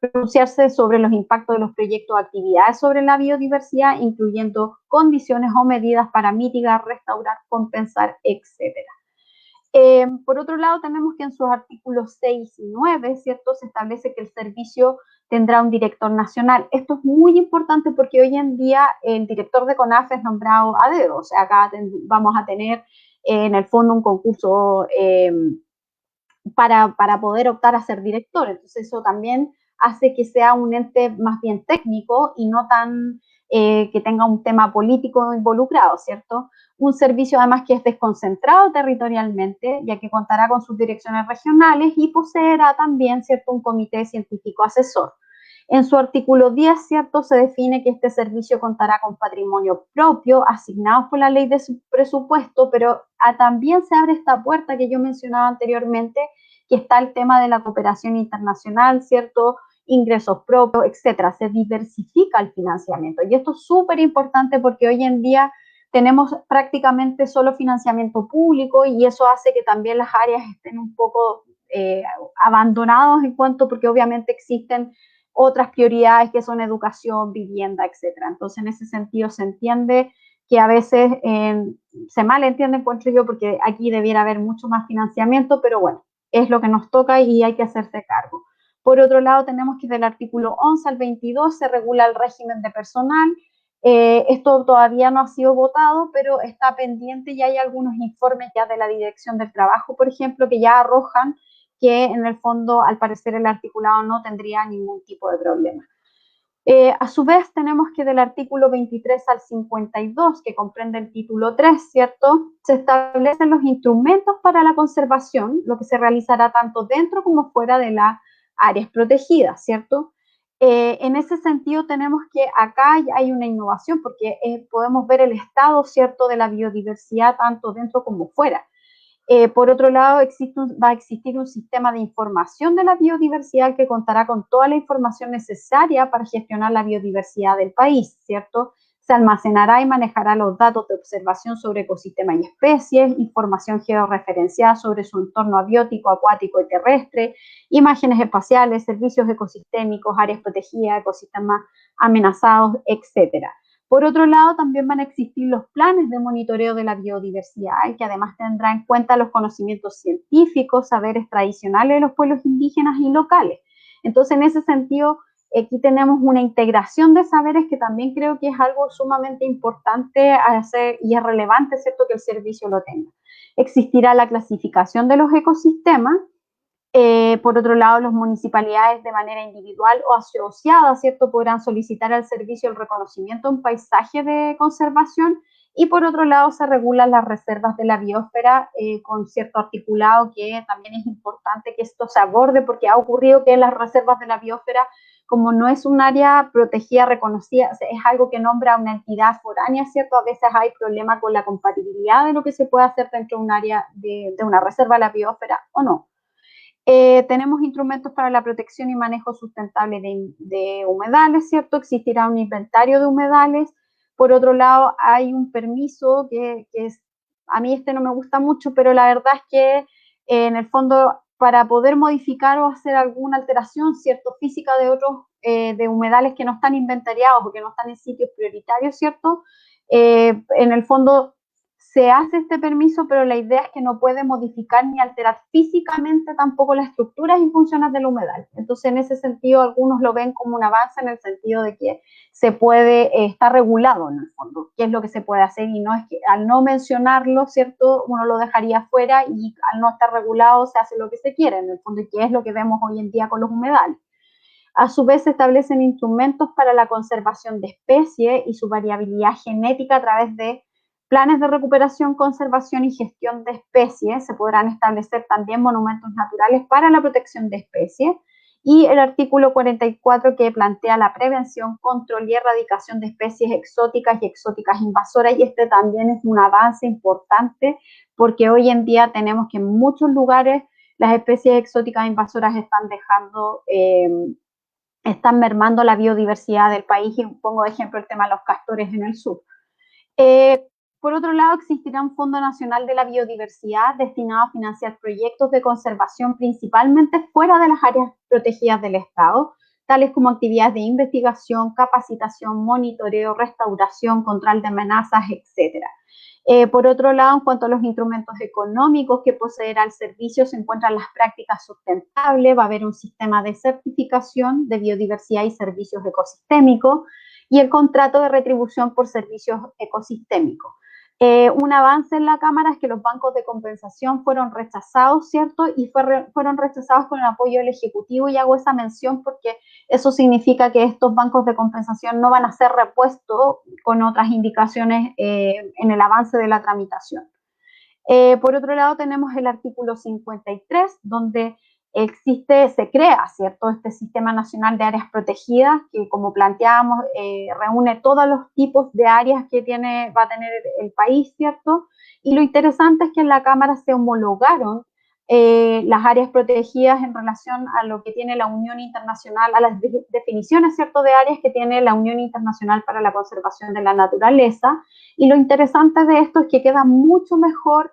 pronunciarse sobre los impactos de los proyectos o actividades sobre la biodiversidad, incluyendo condiciones o medidas para mitigar, restaurar, compensar, etc. Por otro lado, tenemos que en sus artículos 6 y 9, ¿cierto?, se establece que el servicio tendrá un director nacional. Esto es muy importante porque hoy en día el director de CONAF es nombrado a dedo, o sea, acá vamos a tener en el fondo un concurso para poder optar a ser director. Entonces eso también hace que sea un ente más bien técnico y no tan que tenga un tema político involucrado, ¿cierto? Un servicio además que es desconcentrado territorialmente, ya que contará con sus direcciones regionales y poseerá también, ¿cierto?, un comité científico asesor. En su artículo 10, ¿cierto?, se define que este servicio contará con patrimonio propio asignados por la ley de su presupuesto, pero también se abre esta puerta que yo mencionaba anteriormente, que está el tema de la cooperación internacional, ¿cierto?, ingresos propios, etcétera. Se diversifica el financiamiento y esto es súper importante porque hoy en día tenemos prácticamente solo financiamiento público y eso hace que también las áreas estén un poco abandonadas en cuanto, porque obviamente existen otras prioridades que son educación, vivienda, etcétera. Entonces, en ese sentido se entiende que a veces se malentiende, encuentro yo, porque aquí debiera haber mucho más financiamiento, pero bueno, es lo que nos toca y hay que hacerse cargo. Por otro lado, tenemos que del artículo 11 al 22 se regula el régimen de personal. Esto todavía no ha sido votado, pero está pendiente y hay algunos informes ya de la Dirección del Trabajo, por ejemplo, que ya arrojan que en el fondo, al parecer, el articulado no tendría ningún tipo de problema. A su vez, tenemos que del artículo 23 al 52, que comprende el título 3, ¿cierto?, se establecen los instrumentos para la conservación, lo que se realizará tanto dentro como fuera de las áreas protegidas, ¿cierto? En ese sentido, tenemos que acá hay una innovación porque podemos ver el estado, ¿cierto?, de la biodiversidad tanto dentro como fuera. Por otro lado, va a existir un sistema de información de la biodiversidad que contará con toda la información necesaria para gestionar la biodiversidad del país, ¿cierto? Se almacenará y manejará los datos de observación sobre ecosistemas y especies, información georreferenciada sobre su entorno abiótico, acuático y terrestre, imágenes espaciales, servicios ecosistémicos, áreas protegidas, ecosistemas amenazados, etcétera. Por otro lado, también van a existir los planes de monitoreo de la biodiversidad, que además tendrá en cuenta los conocimientos científicos, saberes tradicionales de los pueblos indígenas y locales. Entonces, en ese sentido, aquí tenemos una integración de saberes que también creo que es algo sumamente importante hacer y es relevante, ¿cierto?, que el servicio lo tenga. Existirá la clasificación de los ecosistemas. Por otro lado, las municipalidades de manera individual o asociada, ¿cierto?, podrán solicitar al servicio el reconocimiento de un paisaje de conservación y por otro lado se regulan las reservas de la biosfera con cierto articulado que también es importante que esto se aborde porque ha ocurrido que las reservas de la biosfera, como no es un área protegida, reconocida, es algo que nombra una entidad foránea, ¿cierto? A veces hay problemas con la compatibilidad de lo que se puede hacer dentro de un área de una reserva de la biosfera o no. Tenemos instrumentos para la protección y manejo sustentable de humedales, ¿cierto? Existirá un inventario de humedales. Por otro lado, hay un permiso que es, a mí no me gusta mucho, pero la verdad es que en el fondo para poder modificar o hacer alguna alteración, ¿cierto?, física de otros, de humedales que no están inventariados o que no están en sitios prioritarios, ¿cierto? En el fondo se hace este permiso, pero la idea es que no puede modificar ni alterar físicamente tampoco las estructuras y funciones del humedal. Entonces, en ese sentido, algunos lo ven como un avance en el sentido de que se puede, está regulado en el fondo, qué es lo que se puede hacer y no es que al no mencionarlo, ¿cierto?, uno lo dejaría fuera y al no estar regulado se hace lo que se quiere en el fondo y que es lo que vemos hoy en día con los humedales. A su vez, se establecen instrumentos para la conservación de especies y su variabilidad genética a través de planes de recuperación, conservación y gestión de especies. Se podrán establecer también monumentos naturales para la protección de especies. Y el artículo 44 que plantea la prevención, control y erradicación de especies exóticas y exóticas invasoras. Y este también es un avance importante porque hoy en día tenemos que en muchos lugares las especies exóticas invasoras están están mermando la biodiversidad del país y pongo de ejemplo el tema de los castores en el sur. Por otro lado, existirá un Fondo Nacional de la Biodiversidad destinado a financiar proyectos de conservación principalmente fuera de las áreas protegidas del Estado. tales como actividades de investigación, capacitación, monitoreo, restauración, control de amenazas, etc. Por otro lado, en cuanto a los instrumentos económicos que poseerá el servicio, se encuentran las prácticas sustentables, va a haber un sistema de certificación de biodiversidad y servicios ecosistémicos y el contrato de retribución por servicios ecosistémicos. Un avance en la Cámara es que los bancos de compensación fueron rechazados, ¿cierto? Y fueron rechazados con el apoyo del Ejecutivo, y hago esa mención porque eso significa que estos bancos de compensación no van a ser repuestos con otras indicaciones en el avance de la tramitación. Por otro lado, tenemos el artículo 53, donde se crea, ¿cierto?, este Sistema Nacional de Áreas Protegidas, que, como planteábamos, reúne todos los tipos de áreas que va a tener el país, ¿cierto? Y lo interesante es que en la Cámara se homologaron las áreas protegidas en relación a lo que tiene la Unión Internacional, a las definiciones, ¿cierto?, de áreas que tiene la Unión Internacional para la Conservación de la Naturaleza. Y lo interesante de esto es que queda mucho mejor,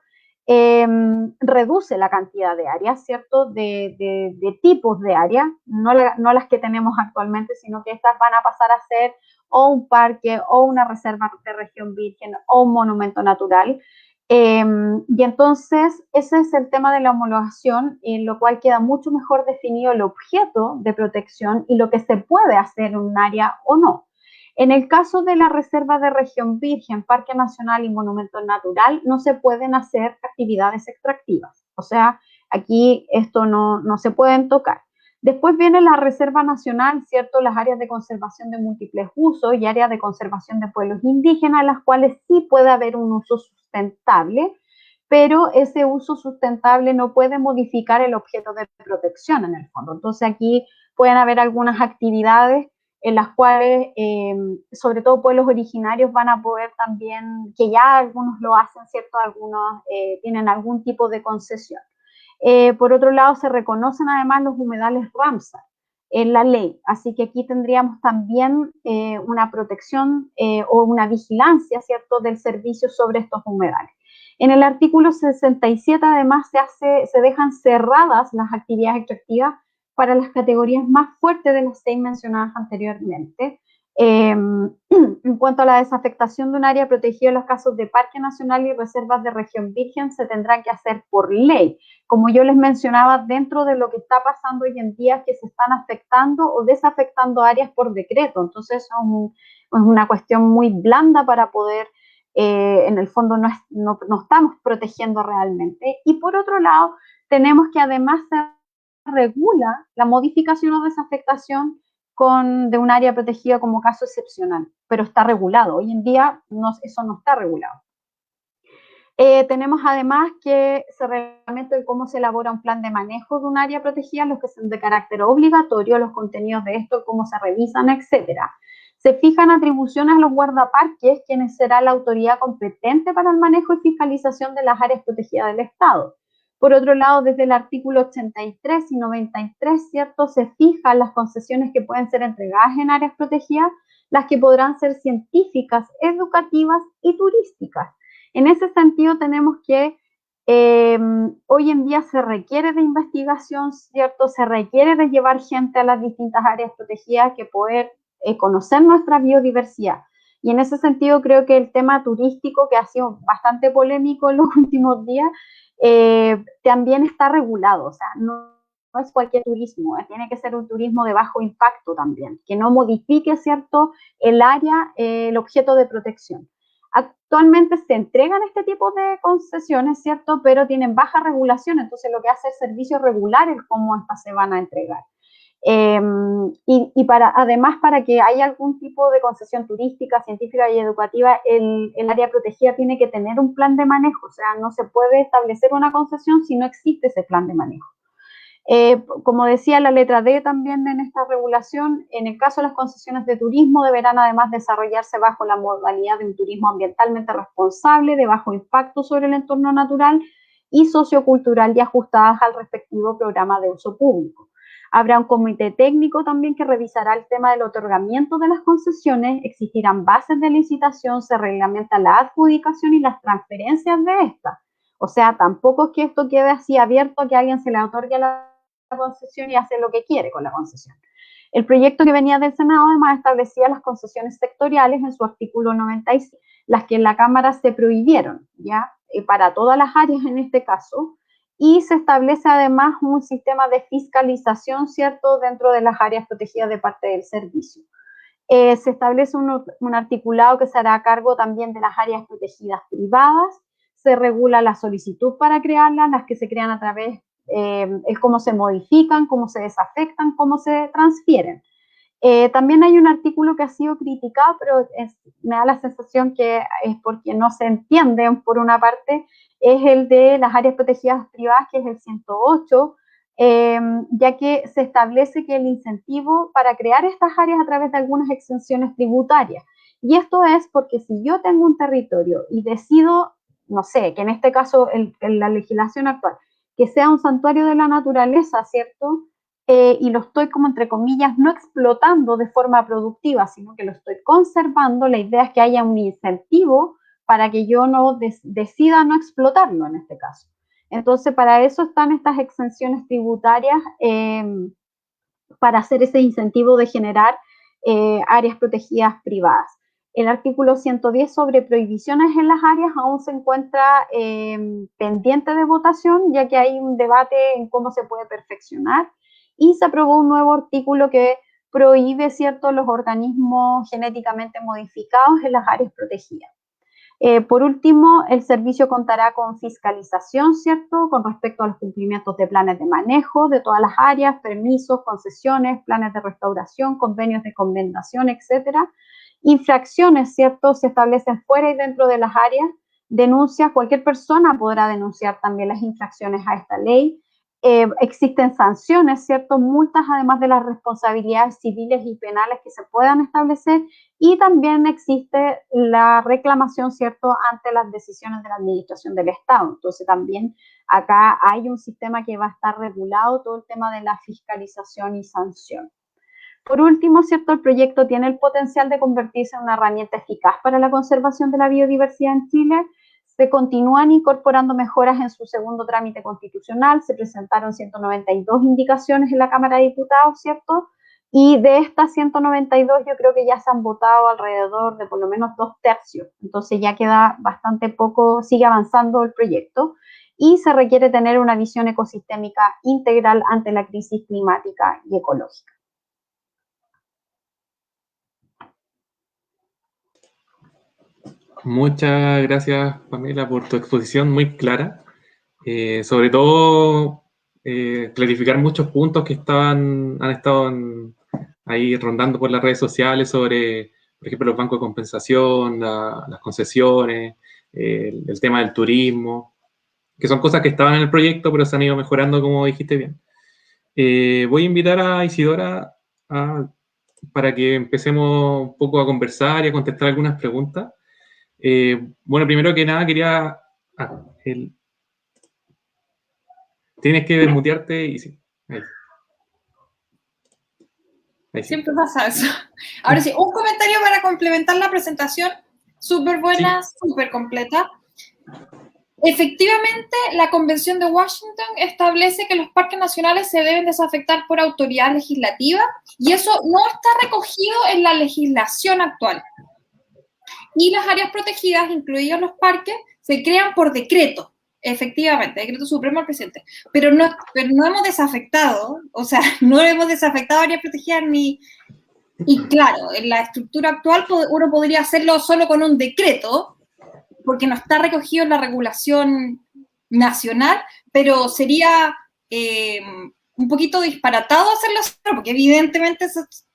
reduce la cantidad de áreas, ¿cierto?, de tipos de áreas, no las que tenemos actualmente, sino que estas van a pasar a ser o un parque, o una reserva de región virgen, o un monumento natural. Y entonces ese es el tema de la homologación, en lo cual queda mucho mejor definido el objeto de protección y lo que se puede hacer en un área o no. En el caso de la reserva de región virgen, parque nacional y monumento natural, no se pueden hacer actividades extractivas. O sea, aquí esto no se pueden tocar. Después viene la reserva nacional, ¿cierto? Las áreas de conservación de múltiples usos y áreas de conservación de pueblos indígenas, las cuales sí puede haber un uso sustentable, pero ese uso sustentable no puede modificar el objeto de protección en el fondo. Entonces aquí pueden haber algunas actividades en las cuales, sobre todo pueblos originarios, van a poder también, que ya algunos lo hacen, ¿cierto? Algunos tienen algún tipo de concesión. Por otro lado, se reconocen además los humedales Ramsar en la ley, así que aquí tendríamos también una protección o una vigilancia, ¿cierto?, del servicio sobre estos humedales. En el artículo 67, además, se dejan cerradas las actividades extractivas para las categorías más fuertes de las 6 mencionadas anteriormente. En cuanto a la desafectación de un área protegida en los casos de parque nacional y reservas de región virgen, se tendrá que hacer por ley. Como yo les mencionaba, dentro de lo que está pasando hoy en día, que se están afectando o desafectando áreas por decreto. Entonces, es una cuestión muy blanda para poder, en el fondo, no estamos protegiendo realmente. Y por otro lado, tenemos que además se regula la modificación o desafectación de un área protegida como caso excepcional, pero está regulado. Hoy en día eso no está regulado. Tenemos además que se reglamenta de cómo se elabora un plan de manejo de un área protegida, los que son de carácter obligatorio, los contenidos de esto, cómo se revisan, etc. Se fijan atribuciones a los guardaparques, quienes será la autoridad competente para el manejo y fiscalización de las áreas protegidas del Estado. Por otro lado, desde el artículo 83 y 93, ¿cierto?, se fijan las concesiones que pueden ser entregadas en áreas protegidas, las que podrán ser científicas, educativas y turísticas. En ese sentido, tenemos que hoy en día se requiere de investigación, ¿cierto? Se requiere de llevar gente a las distintas áreas protegidas que poder conocer nuestra biodiversidad. Y en ese sentido, creo que el tema turístico, que ha sido bastante polémico en los últimos días, también está regulado. O sea, no es cualquier turismo, tiene que ser un turismo de bajo impacto también, que no modifique, ¿cierto?, el área, el objeto de protección. Actualmente se entregan este tipo de concesiones, ¿cierto?, pero tienen baja regulación, entonces lo que hace es servicios regulares cómo estas se van a entregar. Además, para que haya algún tipo de concesión turística, científica y educativa, el área protegida tiene que tener un plan de manejo, o sea, no se puede establecer una concesión si no existe ese plan de manejo. Como decía la letra D también en esta regulación, en el caso de las concesiones de turismo deberán además desarrollarse bajo la modalidad de un turismo ambientalmente responsable, de bajo impacto sobre el entorno natural y sociocultural y ajustadas al respectivo programa de uso público. Habrá un comité técnico también que revisará el tema del otorgamiento de las concesiones, existirán bases de licitación, se reglamenta la adjudicación y las transferencias de estas. O sea, tampoco es que esto quede así abierto, que a alguien se le otorgue la la concesión y hace lo que quiere con la concesión. El proyecto que venía del Senado además establecía las concesiones sectoriales en su artículo 96, las que en la Cámara se prohibieron, ¿ya? Para todas las áreas en este caso, y se establece además un sistema de fiscalización, ¿cierto?, dentro de las áreas protegidas de parte del servicio. Se establece un articulado que se hará a cargo también de las áreas protegidas privadas, se regula la solicitud para crearlas, las que se crean a través, es cómo se modifican, cómo se desafectan, cómo se transfieren. También hay un artículo que ha sido criticado, pero me da la sensación que es porque no se entienden, por una parte, es el de las áreas protegidas privadas, que es el 108, ya que se establece que el incentivo para crear estas áreas a través de algunas exenciones tributarias. Y esto es porque si yo tengo un territorio y decido, no sé, que en este caso, en la legislación actual, que sea un santuario de la naturaleza, ¿cierto?, y lo estoy, como entre comillas, no explotando de forma productiva, sino que lo estoy conservando, la idea es que haya un incentivo para que yo no decida no explotarlo en este caso. Entonces, para eso están estas exenciones tributarias, para hacer ese incentivo de generar áreas protegidas privadas. El artículo 110 sobre prohibiciones en las áreas aún se encuentra pendiente de votación, ya que hay un debate en cómo se puede perfeccionar, y se aprobó un nuevo artículo que prohíbe, ¿cierto?, los organismos genéticamente modificados en las áreas protegidas. Por último, el servicio contará con fiscalización, ¿cierto?, con respecto a los cumplimientos de planes de manejo de todas las áreas, permisos, concesiones, planes de restauración, convenios de convendación, etcétera. Infracciones, ¿cierto?, se establecen fuera y dentro de las áreas. Denuncias, cualquier persona podrá denunciar también las infracciones a esta ley. Existen sanciones, ¿cierto?, multas, además de las responsabilidades civiles y penales que se puedan establecer, y también existe la reclamación, ¿cierto?, ante las decisiones de la administración del Estado. Entonces también acá hay un sistema que va a estar regulado, todo el tema de la fiscalización y sanción. Por último, ¿cierto?, el proyecto tiene el potencial de convertirse en una herramienta eficaz para la conservación de la biodiversidad en Chile. Se continúan incorporando mejoras en su segundo trámite constitucional, se presentaron 192 indicaciones en la Cámara de Diputados, ¿cierto?, y de estas 192 yo creo que ya se han votado alrededor de por lo menos 2/3, entonces ya queda bastante poco, sigue avanzando el proyecto, y se requiere tener una visión ecosistémica integral ante la crisis climática y ecológica. Muchas gracias, Pamela, por tu exposición muy clara. Sobre todo, clarificar muchos puntos que han estado ahí rondando por las redes sociales sobre, por ejemplo, los bancos de compensación, las concesiones, el tema del turismo, que son cosas que estaban en el proyecto, pero se han ido mejorando, como dijiste bien. Voy a invitar a Isidora para que empecemos un poco a conversar y a contestar algunas preguntas. Bueno, primero que nada quería... tienes que desmutearte y sí. Ahí sí. Siempre pasa eso. Ahora sí, un comentario para complementar la presentación. Súper buena, sí, súper completa. Efectivamente, la Convención de Washington establece que los parques nacionales se deben desafectar por autoridad legislativa, y eso no está recogido en la legislación actual. Y las áreas protegidas, incluidos los parques, se crean por decreto, efectivamente, decreto supremo del presidente. Pero no hemos desafectado, o sea, no hemos desafectado áreas protegidas ni... Y claro, en la estructura actual uno podría hacerlo solo con un decreto, porque no está recogido en la regulación nacional, pero sería un poquito disparatado hacerlo solo, porque evidentemente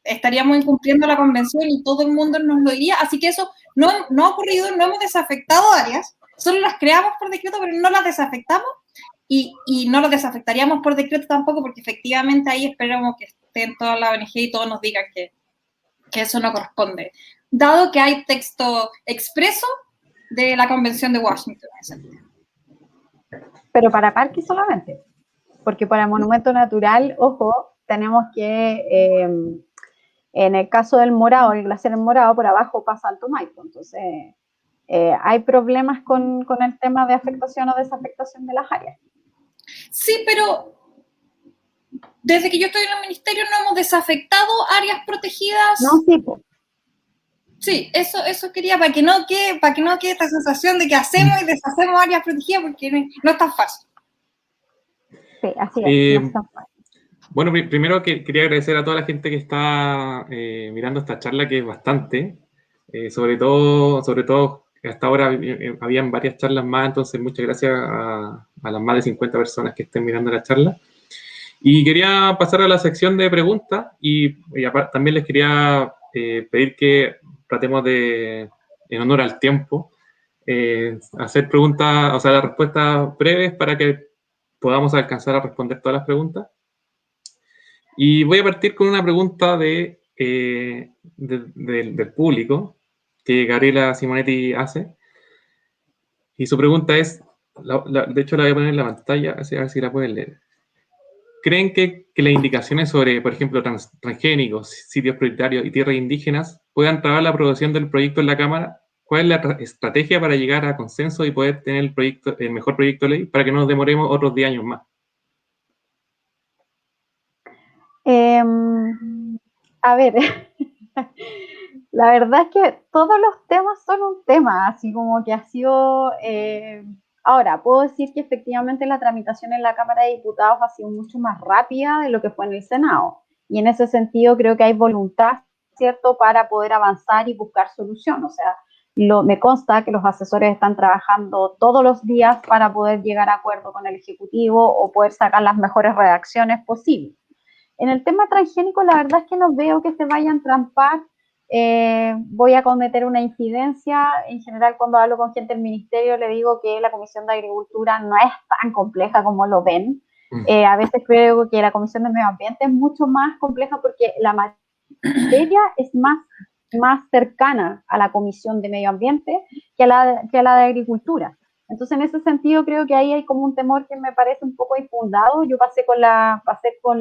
estaríamos incumpliendo la convención y todo el mundo nos lo diría, así que eso no ha ocurrido, no hemos desafectado áreas, solo las creamos por decreto, pero no las desafectamos, y no las desafectaríamos por decreto tampoco, porque efectivamente ahí esperamos que estén toda la ONG y todos nos digan que eso no corresponde, dado que hay texto expreso de la Convención de Washington. Pero para parques solamente, porque para monumento natural, ojo, tenemos que, en el caso del Morado, el glaciar en Morado, por abajo pasa Alto Maipo, entonces hay problemas con el tema de afectación o desafectación de las áreas. Sí, pero desde que yo estoy en el ministerio no hemos desafectado áreas protegidas. No, sí, po. Sí, eso quería, para que no quede esta sensación de que hacemos y deshacemos áreas protegidas, porque no es tan fácil. Sí, así es. No es tan fácil. Bueno, primero quería agradecer a toda la gente que está mirando esta charla, que es bastante. Sobre todo, hasta ahora habían varias charlas más, entonces muchas gracias a las más de 50 personas que estén mirando la charla. Y quería pasar a la sección de preguntas y también les quería pedir que tratemos de, en honor al tiempo, hacer preguntas, o sea, las respuestas breves para que podamos alcanzar a responder todas las preguntas. Y voy a partir con una pregunta del público que Gabriela Simonetti hace. Y su pregunta es, de hecho la voy a poner en la pantalla, a ver si la pueden leer. ¿Creen que las indicaciones sobre, por ejemplo, transgénicos, sitios prioritarios y tierras indígenas puedan trabar la aprobación del proyecto en la Cámara? ¿Cuál es la estrategia para llegar a consenso y poder tener el mejor proyecto de ley para que no nos demoremos otros 10 años más? A ver, la verdad es que todos los temas son un tema, así como que ha sido... Ahora, puedo decir que efectivamente la tramitación en la Cámara de Diputados ha sido mucho más rápida de lo que fue en el Senado. Y en ese sentido creo que hay voluntad, ¿cierto?, para poder avanzar y buscar solución. O sea, me consta que los asesores están trabajando todos los días para poder llegar a acuerdo con el Ejecutivo o poder sacar las mejores redacciones posibles. En el tema transgénico, la verdad es que no veo que se vayan a trampar. Voy a cometer una infidencia. En general, cuando hablo con gente del ministerio, le digo que la Comisión de Agricultura no es tan compleja como lo ven. A veces creo que la Comisión de Medio Ambiente es mucho más compleja porque la materia es más cercana a la Comisión de Medio Ambiente que a la de Agricultura. Entonces, en ese sentido, creo que ahí hay como un temor que me parece un poco infundado. Yo pasé con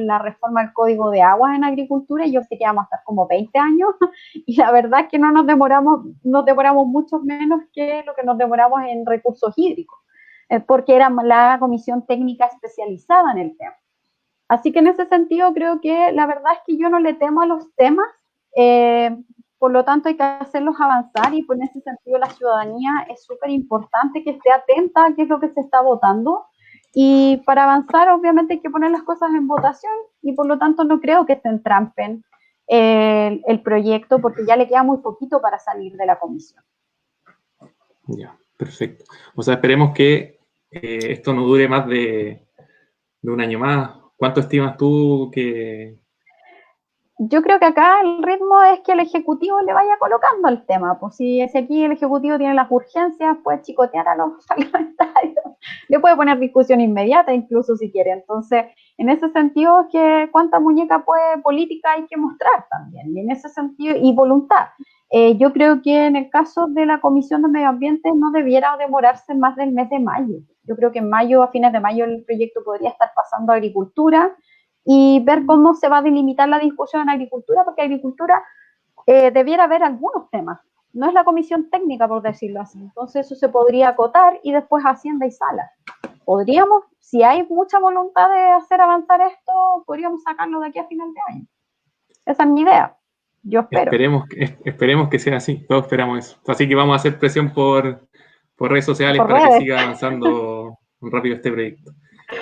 la reforma del Código de Aguas en Agricultura y yo sé que vamos a estar como 20 años y la verdad es que no nos demoramos mucho menos que lo que nos demoramos en recursos hídricos, porque era la comisión técnica especializada en el tema. Así que en ese sentido creo que la verdad es que yo no le temo a los temas, por lo tanto hay que hacerlos avanzar y por ese sentido la ciudadanía es súper importante que esté atenta a qué es lo que se está votando y para avanzar obviamente hay que poner las cosas en votación y por lo tanto no creo que se entrampen el proyecto porque ya le queda muy poquito para salir de la comisión. Ya, perfecto. O sea, esperemos que esto no dure más de un año más. ¿Cuánto estimas tú que...? Yo creo que acá el ritmo es que el Ejecutivo le vaya colocando el tema. Pues si aquí el Ejecutivo tiene las urgencias, puede chicotear a los parlamentarios, le puede poner discusión inmediata incluso si quiere. Entonces, en ese sentido es que cuánta muñeca política hay que mostrar también, y en ese sentido, y voluntad. Yo creo que en el caso de la Comisión de Medio Ambiente no debiera demorarse más del mes de mayo. Yo creo que en mayo, a fines de mayo, el proyecto podría estar pasando a Agricultura, y ver cómo se va a delimitar la discusión en agricultura, porque agricultura debiera haber algunos temas. No es la comisión técnica, por decirlo así. Entonces eso se podría acotar y después Hacienda y Sala. Podríamos, si hay mucha voluntad de hacer avanzar esto, podríamos sacarlo de aquí a final de año. Esa es mi idea. Yo espero. Esperemos que sea así. Todos esperamos eso. Así que vamos a hacer presión por redes sociales por para redes. que siga avanzando rápido este proyecto.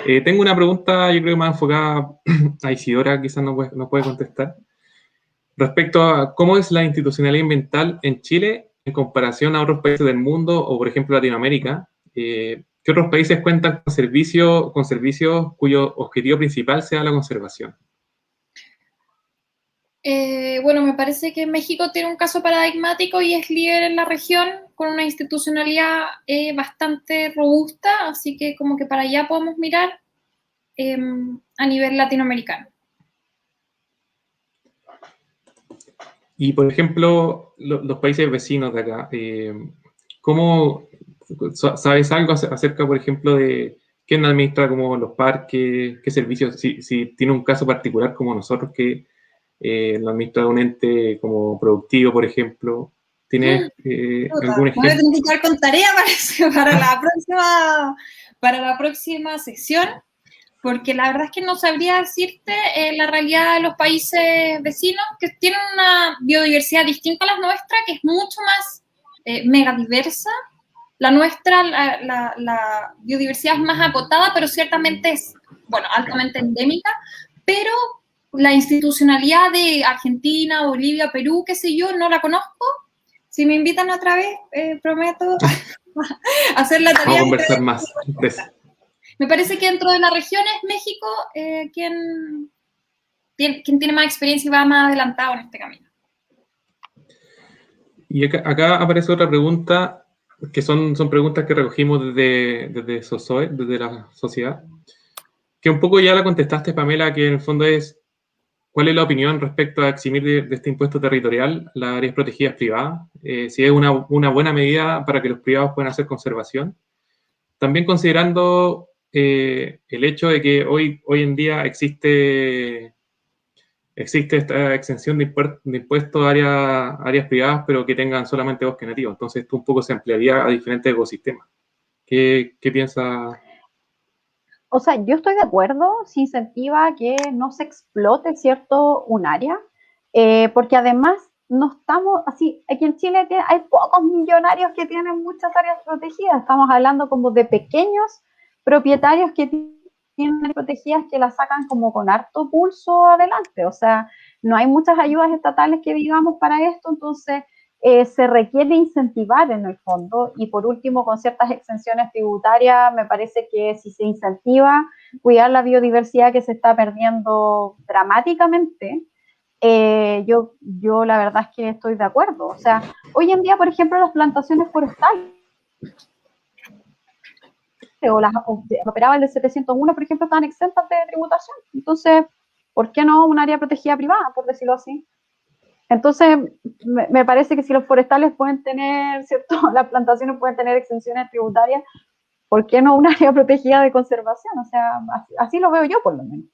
Tengo una pregunta, yo creo, más enfocada a Isidora, quizás no puede contestar. Respecto a cómo es la institucionalidad ambiental en Chile en comparación a otros países del mundo o, por ejemplo, Latinoamérica. ¿Qué otros países cuentan con servicios cuyo objetivo principal sea la conservación? Bueno, me parece que México tiene un caso paradigmático y es líder en la región con una institucionalidad bastante robusta, así que como que para allá podemos mirar a nivel latinoamericano. Y, por ejemplo, los países vecinos de acá, ¿cómo sabes algo acerca, por ejemplo, de quién administra como los parques, qué servicios, si tiene un caso particular como nosotros que lo administra un ente como productivo, por ejemplo? ¿Tienes algún ejemplo? Voy a tener que quedar con tarea para la próxima sesión. porque la verdad es que no sabría decirte la realidad de los países vecinos que tienen una biodiversidad distinta a la nuestra, que es mucho más mega diversa. La nuestra, la biodiversidad es más acotada, pero ciertamente es, bueno, altamente endémica, pero la institucionalidad de Argentina, Bolivia, Perú, qué sé yo, no la conozco. Si me invitan otra vez, prometo hacer la tarea. Vamos a conversar más de eso. Me parece que dentro de la región es México quien tiene más experiencia y va más adelantado en este camino. Y acá aparece otra pregunta, que son preguntas que recogimos desde SOSOE, desde la sociedad, que un poco ya la contestaste, Pamela, que en el fondo es, ¿cuál es la opinión respecto a eximir de este impuesto territorial las áreas protegidas privadas? Si es una buena medida para que los privados puedan hacer conservación. También considerando el hecho de que hoy en día existe esta exención de impuestos a áreas privadas, pero que tengan solamente bosque nativo. Entonces, esto un poco se ampliaría a diferentes ecosistemas. ¿Qué piensa? O sea, yo estoy de acuerdo si incentiva que no se explote, ¿cierto?, un área, porque además no estamos así, aquí en Chile hay pocos millonarios que tienen muchas áreas protegidas, estamos hablando como de pequeños propietarios que tienen áreas protegidas que las sacan como con harto pulso adelante, o sea, no hay muchas ayudas estatales que digamos para esto, entonces se requiere incentivar en el fondo y por último con ciertas exenciones tributarias me parece que si se incentiva cuidar la biodiversidad que se está perdiendo dramáticamente, yo la verdad es que estoy de acuerdo. O sea, hoy en día, por ejemplo, las plantaciones forestales o las operaban el 701, por ejemplo, estaban exentas de tributación. Entonces, ¿por qué no un área protegida privada, por decirlo así? Entonces, me parece que si los forestales pueden tener, ¿cierto? Las plantaciones pueden tener exenciones tributarias, ¿por qué no un área protegida de conservación? O sea, así lo veo yo, por lo menos.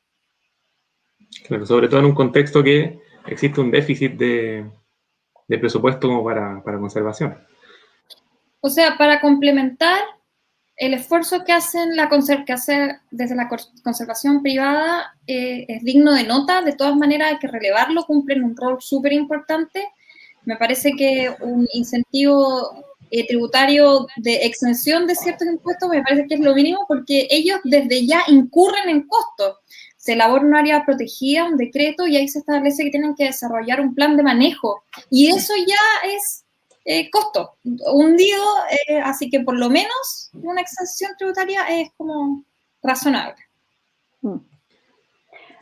Claro, sobre todo en un contexto que existe un déficit de presupuesto como para conservación. O sea, para complementar el esfuerzo que hacen desde la conservación privada es digno de nota, de todas maneras hay que relevarlo, cumplen un rol súper importante. Me parece que un incentivo tributario de exención de ciertos impuestos me parece que es lo mínimo porque ellos desde ya incurren en costos. Se elabora un área protegida, un decreto, y ahí se establece que tienen que desarrollar un plan de manejo. Y eso ya es costo hundido, así que por lo menos una exención tributaria es como razonable.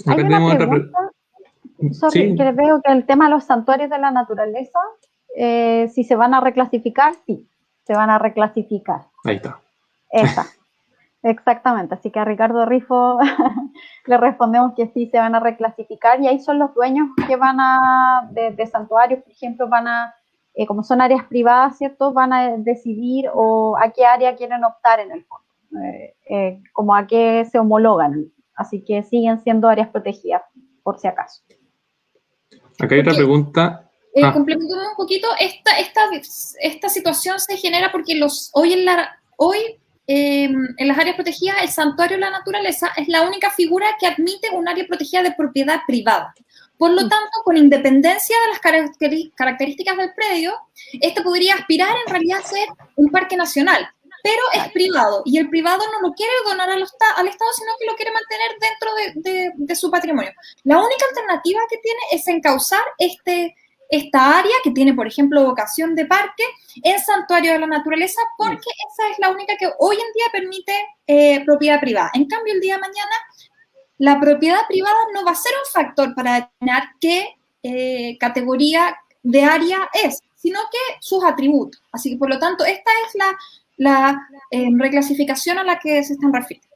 Hay una pregunta, sorry, que veo que el tema de los santuarios de la naturaleza, si se van a reclasificar, sí, se van a reclasificar. Ahí está. Esa, exactamente, así que a Ricardo Rifo le respondemos que sí, se van a reclasificar y ahí son los dueños que van de santuarios, por ejemplo, van a como son áreas privadas, ¿cierto? Van a decidir o a qué área quieren optar en el fondo, como a qué se homologan. Así que siguen siendo áreas protegidas, por si acaso. Acá hay otra pregunta. Complementando un poquito, esta situación se genera porque hoy en las áreas protegidas, el santuario de la naturaleza es la única figura que admite un área protegida de propiedad privada. Por lo tanto, con independencia de las características del predio, este podría aspirar en realidad a ser un parque nacional, pero es privado, y el privado no lo quiere donar al Estado, sino que lo quiere mantener dentro de su patrimonio. La única alternativa que tiene es encauzar esta área, que tiene, por ejemplo, vocación de parque, en santuario de la naturaleza, porque esa es la única que hoy en día permite propiedad privada. En cambio, el día de mañana, la propiedad privada no va a ser un factor para determinar qué categoría de área es, sino que sus atributos. Así que, por lo tanto, esta es la reclasificación a la que se están refiriendo.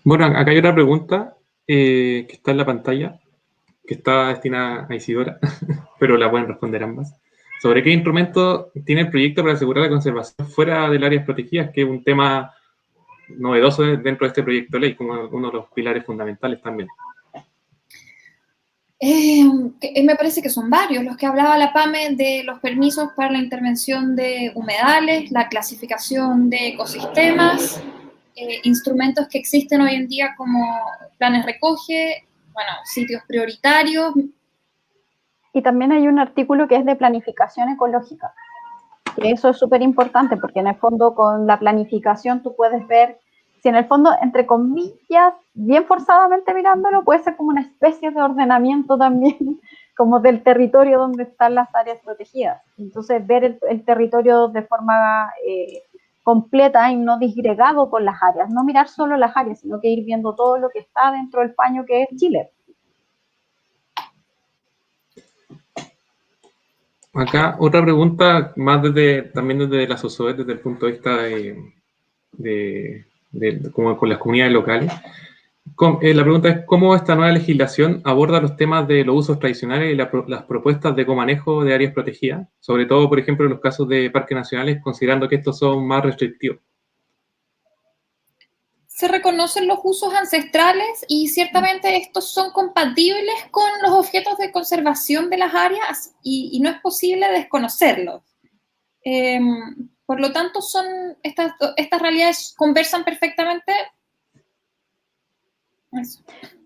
Bueno, acá hay otra pregunta que está en la pantalla, que está destinada a Isidora, pero la pueden responder ambas. ¿Sobre qué instrumento tiene el proyecto para asegurar la conservación fuera del áreas protegidas, que es un tema novedoso dentro de este proyecto de ley, como uno de los pilares fundamentales también? Me parece que son varios los que hablaba la PAME, de los permisos para la intervención de humedales, la clasificación de ecosistemas, instrumentos que existen hoy en día como planes recoge, bueno, sitios prioritarios. Y también hay un artículo que es de planificación ecológica. Que eso es súper importante porque en el fondo con la planificación tú puedes ver si en el fondo, entre comillas, bien forzadamente mirándolo, puede ser como una especie de ordenamiento también, como del territorio donde están las áreas protegidas. Entonces, ver el territorio de forma completa y no disgregado con las áreas, no mirar solo las áreas, sino que ir viendo todo lo que está dentro del paño que es Chile. Acá otra pregunta, más también desde la SOSOET, desde el punto de vista como con las comunidades locales. La pregunta es, ¿cómo esta nueva legislación aborda los temas de los usos tradicionales y las propuestas de comanejo de áreas protegidas? Sobre todo, por ejemplo, en los casos de parques nacionales, considerando que estos son más restrictivos. Se reconocen los usos ancestrales y ciertamente estos son compatibles con los objetos de conservación de las áreas y no es posible desconocerlos. Por lo tanto, estas realidades conversan perfectamente. Eso.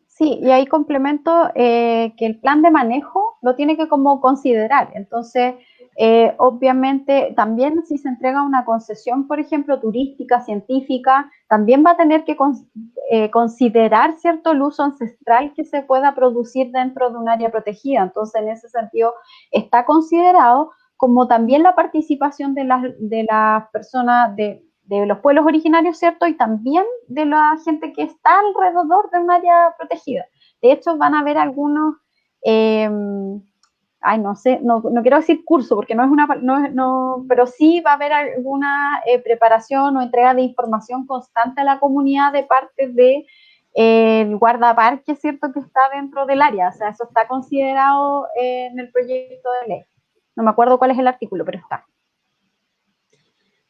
Sí, y ahí complemento que el plan de manejo lo tiene que como considerar. Entonces, obviamente, también si se entrega una concesión, por ejemplo, turística, científica, también va a tener que considerar, ¿cierto?, el uso ancestral que se pueda producir dentro de un área protegida. Entonces, en ese sentido, está considerado como también la participación de las personas de los pueblos originarios, ¿cierto? Y también de la gente que está alrededor de un área protegida. De hecho, van a haber algunos, no sé, no quiero decir curso, porque no es pero sí va a haber alguna preparación o entrega de información constante a la comunidad de parte de el guardaparque, ¿cierto?, que está dentro del área. O sea, eso está considerado en el proyecto de ley. No me acuerdo cuál es el artículo, pero está.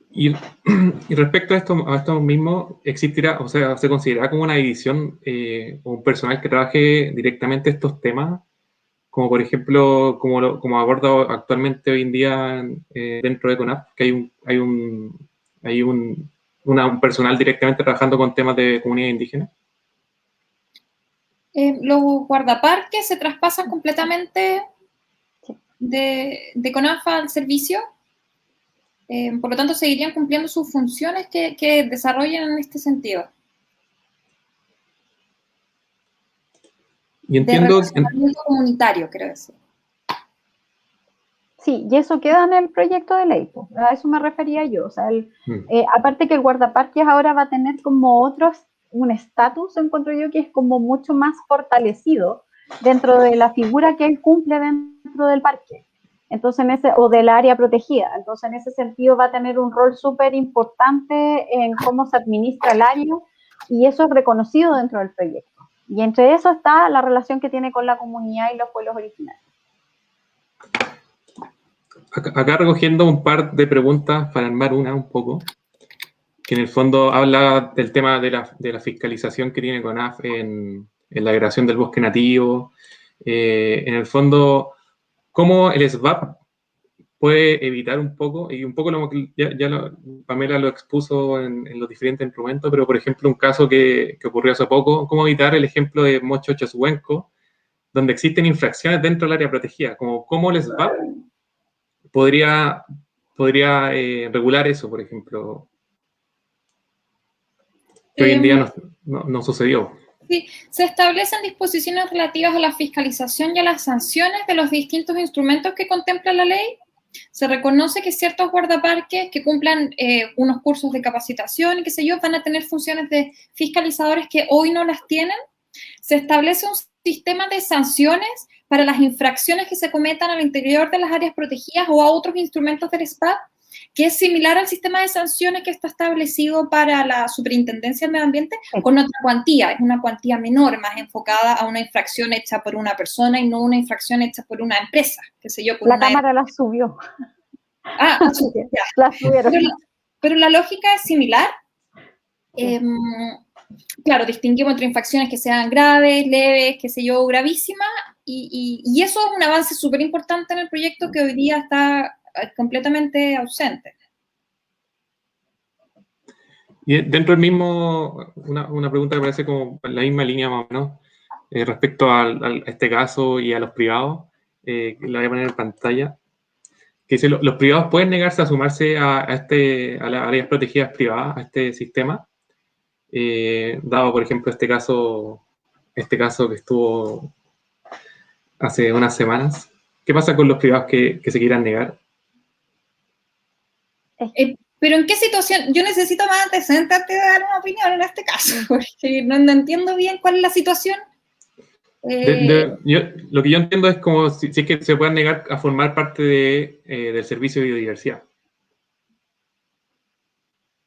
Y respecto a esto mismo, ¿existirá, o sea, se considerará como una división o un personal que trabaje directamente estos temas? Como por ejemplo, como aborda actualmente hoy en día dentro de CONAF, que hay un personal directamente trabajando con temas de comunidad indígena. Los guardaparques se traspasan completamente de CONAF al servicio. Por lo tanto, seguirían cumpliendo sus funciones que desarrollan en este sentido. Y entiendo... De relacionamiento comunitario, creo decir. Sí, y eso queda en el proyecto de ley, pues, a eso me refería yo. O sea, aparte que el guardaparques ahora va a tener como un estatus, encuentro yo, que es como mucho más fortalecido dentro de la figura que él cumple dentro del parque. Entonces, o del área protegida. Entonces, en ese sentido va a tener un rol súper importante en cómo se administra el área y eso es reconocido dentro del proyecto. Y entre eso está la relación que tiene con la comunidad y los pueblos originarios. Acá recogiendo un par de preguntas para armar un poco, que en el fondo habla del tema de la fiscalización que tiene CONAF en la creación del bosque nativo. En el fondo, ¿cómo el SBAP puede evitar un poco, y un poco Pamela lo expuso en los diferentes instrumentos, pero por ejemplo un caso que ocurrió hace poco, cómo evitar el ejemplo de Mocho Chashuenco, donde existen infracciones dentro del área protegida, cómo el SBAP podría regular eso, por ejemplo, que hoy en día no sucedió. Sí, se establecen disposiciones relativas a la fiscalización y a las sanciones de los distintos instrumentos que contempla la ley. Se reconoce que ciertos guardaparques que cumplan unos cursos de capacitación y qué sé yo, van a tener funciones de fiscalizadores que hoy no las tienen. Se establece un sistema de sanciones para las infracciones que se cometan al interior de las áreas protegidas o a otros instrumentos del SPAP, que es similar al sistema de sanciones que está establecido para la Superintendencia del Medio Ambiente, con otra cuantía. Es una cuantía menor, más enfocada a una infracción hecha por una persona y no una infracción hecha por una empresa, qué sé yo. Por la Cámara la subió. Ah, ya. La subieron. Pero la lógica es similar. Claro, distinguimos entre infracciones que sean graves, leves, qué sé yo, gravísimas, y eso es un avance súper importante en el proyecto que hoy día está completamente ausente. Y dentro del mismo, una pregunta que parece como en la misma línea más o menos, respecto a este caso y a los privados, que lo voy a poner en pantalla, que dice, los privados pueden negarse a sumarse a las áreas protegidas privadas, a este sistema, dado, por ejemplo, este caso que estuvo hace unas semanas. ¿Qué pasa con los privados que se quieran negar? Pero ¿en qué situación? Yo necesito más antecedentes antes de dar una opinión en este caso, porque no entiendo bien cuál es la situación. Lo que yo entiendo es como si es que se puedan negar a formar parte del servicio de biodiversidad.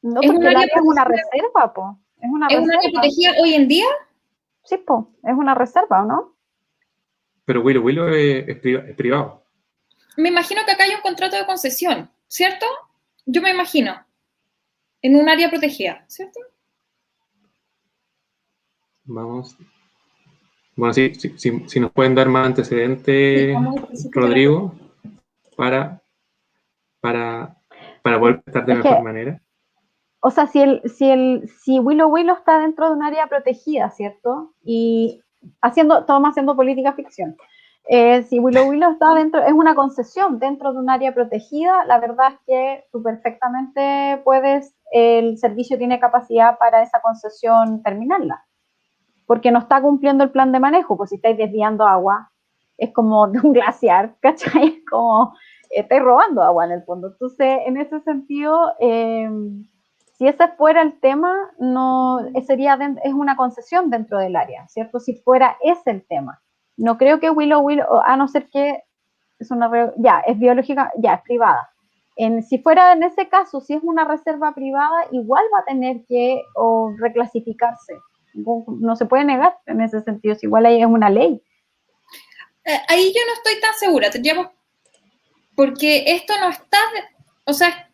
No, porque el área es una reserva, po. ¿Es una área protegida hoy en día? Sí, po, es una reserva, ¿o no? Pero Willow Willow es privado. Me imagino que acá hay un contrato de concesión, ¿cierto? Yo me imagino. En un área protegida, ¿cierto? Vamos. Bueno, si nos pueden dar más antecedentes, Rodrigo, para poder estar de mejor manera. O sea, si Willow Willow está dentro de un área protegida, ¿cierto? Y estamos haciendo política ficción. Si Willow Willow está dentro, es una concesión dentro de un área protegida, la verdad es que tú perfectamente puedes, el servicio tiene capacidad para esa concesión terminarla, porque no está cumpliendo el plan de manejo, pues si estáis desviando agua, es como de un glaciar, ¿cachai? Es como, estáis robando agua en el fondo. Entonces, en ese sentido, si ese fuera el tema, no es una concesión dentro del área, ¿cierto? Si fuera ese el tema. No creo que Willow Willow, a no ser que es es biológica, es privada. Si fuera en ese caso, si es una reserva privada, igual va a tener que reclasificarse. No se puede negar en ese sentido, si igual ahí es una ley. Ahí yo no estoy tan segura, porque esto no está, o sea,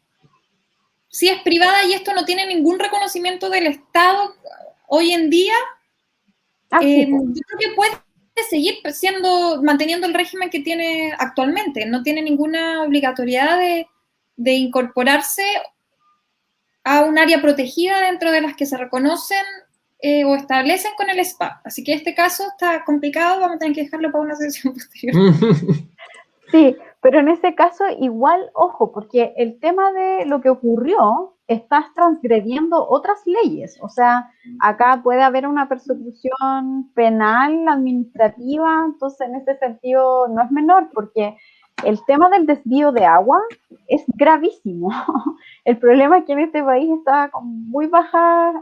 si es privada y esto no tiene ningún reconocimiento del Estado hoy en día, yo creo que puede seguir manteniendo el régimen que tiene actualmente. No tiene ninguna obligatoriedad de incorporarse a un área protegida dentro de las que se reconocen o establecen con el SPA. Así que este caso está complicado, vamos a tener que dejarlo para una sesión posterior. Sí, pero en ese caso igual, ojo, porque el tema de lo que ocurrió, estás transgrediendo otras leyes. O sea, acá puede haber una persecución penal, administrativa, entonces en ese sentido no es menor, porque el tema del desvío de agua es gravísimo. El problema es que en este país está con muy bajas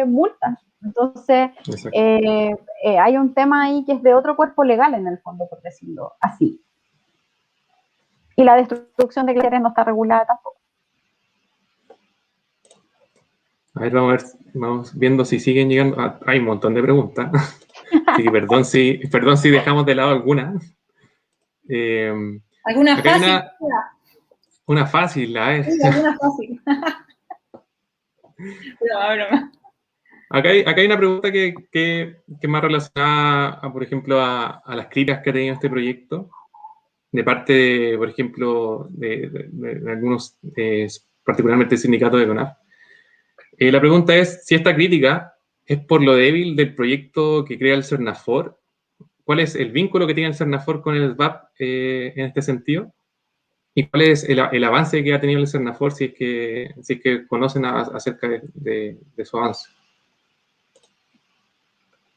multas. Entonces, hay un tema ahí que es de otro cuerpo legal en el fondo, por decirlo así. Y la destrucción de glaciares no está regulada tampoco. A ver, vamos viendo si siguen llegando. Hay un montón de preguntas. Sí, perdón si dejamos de lado alguna. ¿Alguna fácil? Una fácil, ver. Sí, alguna fácil. Broma. Acá hay una pregunta que es más relacionada, por ejemplo, a las críticas que ha tenido este proyecto, de parte, por ejemplo, de algunos, particularmente el sindicato de CONAF. La pregunta es si esta crítica es por lo débil del proyecto que crea el CERNAFOR. ¿Cuál es el vínculo que tiene el CERNAFOR con el SBAP en este sentido? ¿Y cuál es el avance que ha tenido el CERNAFOR si es que conocen acerca de su avance?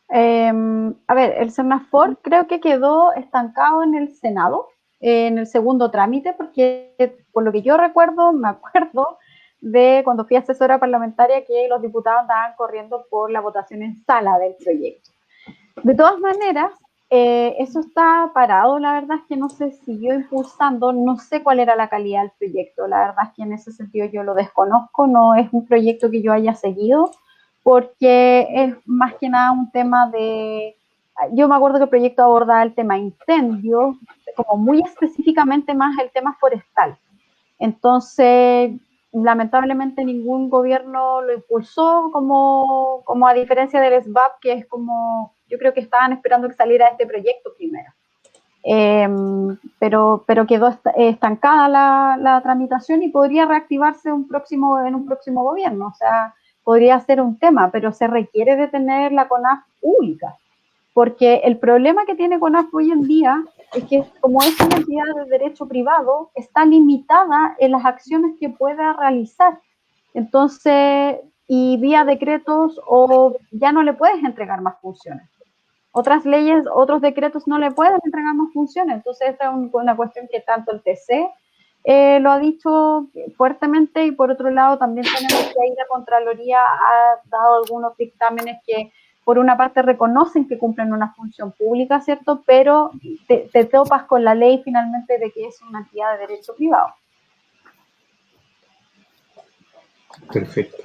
A ver, el CERNAFOR creo que quedó estancado en el Senado, en el segundo trámite, porque por lo que yo recuerdo, me acuerdo de cuando fui asesora parlamentaria que los diputados andaban corriendo por la votación en sala del proyecto. De todas maneras, eso está parado, la verdad es que no se siguió impulsando, no sé cuál era la calidad del proyecto, la verdad es que en ese sentido yo lo desconozco, no es un proyecto que yo haya seguido, porque es más que nada un tema yo me acuerdo que el proyecto abordaba el tema incendios, como muy específicamente más el tema forestal. Entonces, lamentablemente ningún gobierno lo impulsó, como a diferencia del SBAP, que es como, yo creo que estaban esperando que saliera este proyecto primero. Pero quedó estancada la tramitación y podría reactivarse en un próximo gobierno. O sea, podría ser un tema, pero se requiere de tener la CONAF pública, porque el problema que tiene CONAF hoy en día es que como es una entidad de derecho privado, está limitada en las acciones que pueda realizar. Entonces, y vía decretos o ya no le puedes entregar más funciones. Otras leyes, otros decretos no le pueden entregar más funciones. Entonces, esta es una cuestión que tanto el TC lo ha dicho fuertemente, y por otro lado también tenemos que ahí la Contraloría ha dado algunos dictámenes que por una parte reconocen que cumplen una función pública, ¿cierto? Pero te topas con la ley finalmente de que es una entidad de derecho privado. Perfecto.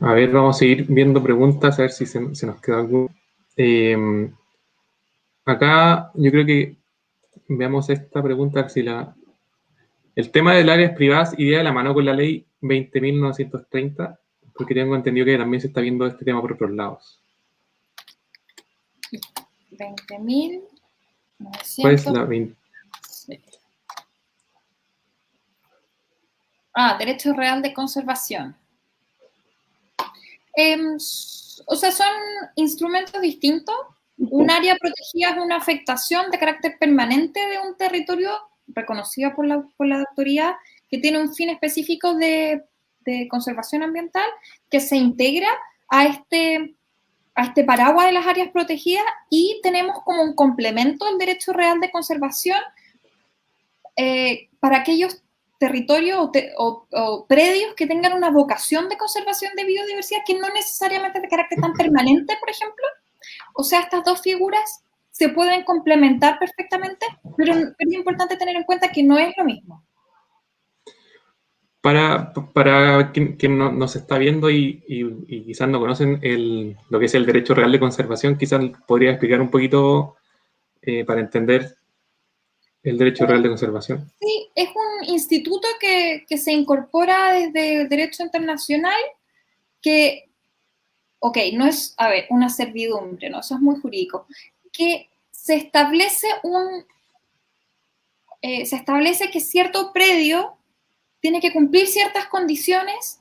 A ver, vamos a seguir viendo preguntas, a ver si se nos queda algo. Acá yo creo que veamos esta pregunta, si el tema del áreas privadas iría de la mano con la ley 20.930, porque tengo entendido que también se está viendo este tema por otros lados. 20.900. ¿Cuál es la 20? Sí. Derecho real de conservación. O sea, son instrumentos distintos. Un área protegida es una afectación de carácter permanente de un territorio reconocida por la autoridad, que tiene un fin específico de conservación ambiental, que se integra a este paraguas de las áreas protegidas, y tenemos como un complemento el derecho real de conservación para aquellos territorios o predios que tengan una vocación de conservación de biodiversidad, que no necesariamente es de carácter tan permanente, por ejemplo. O sea, estas dos figuras se pueden complementar perfectamente, pero es importante tener en cuenta que no es lo mismo. Para quien nos está viendo y quizás no conocen lo que es el derecho real de conservación, quizás podría explicar un poquito para entender el derecho real de conservación. Sí, es un instituto que se incorpora desde el derecho internacional, que, no es, una servidumbre, ¿no? Eso es muy jurídico, que se establece que cierto predio tiene que cumplir ciertas condiciones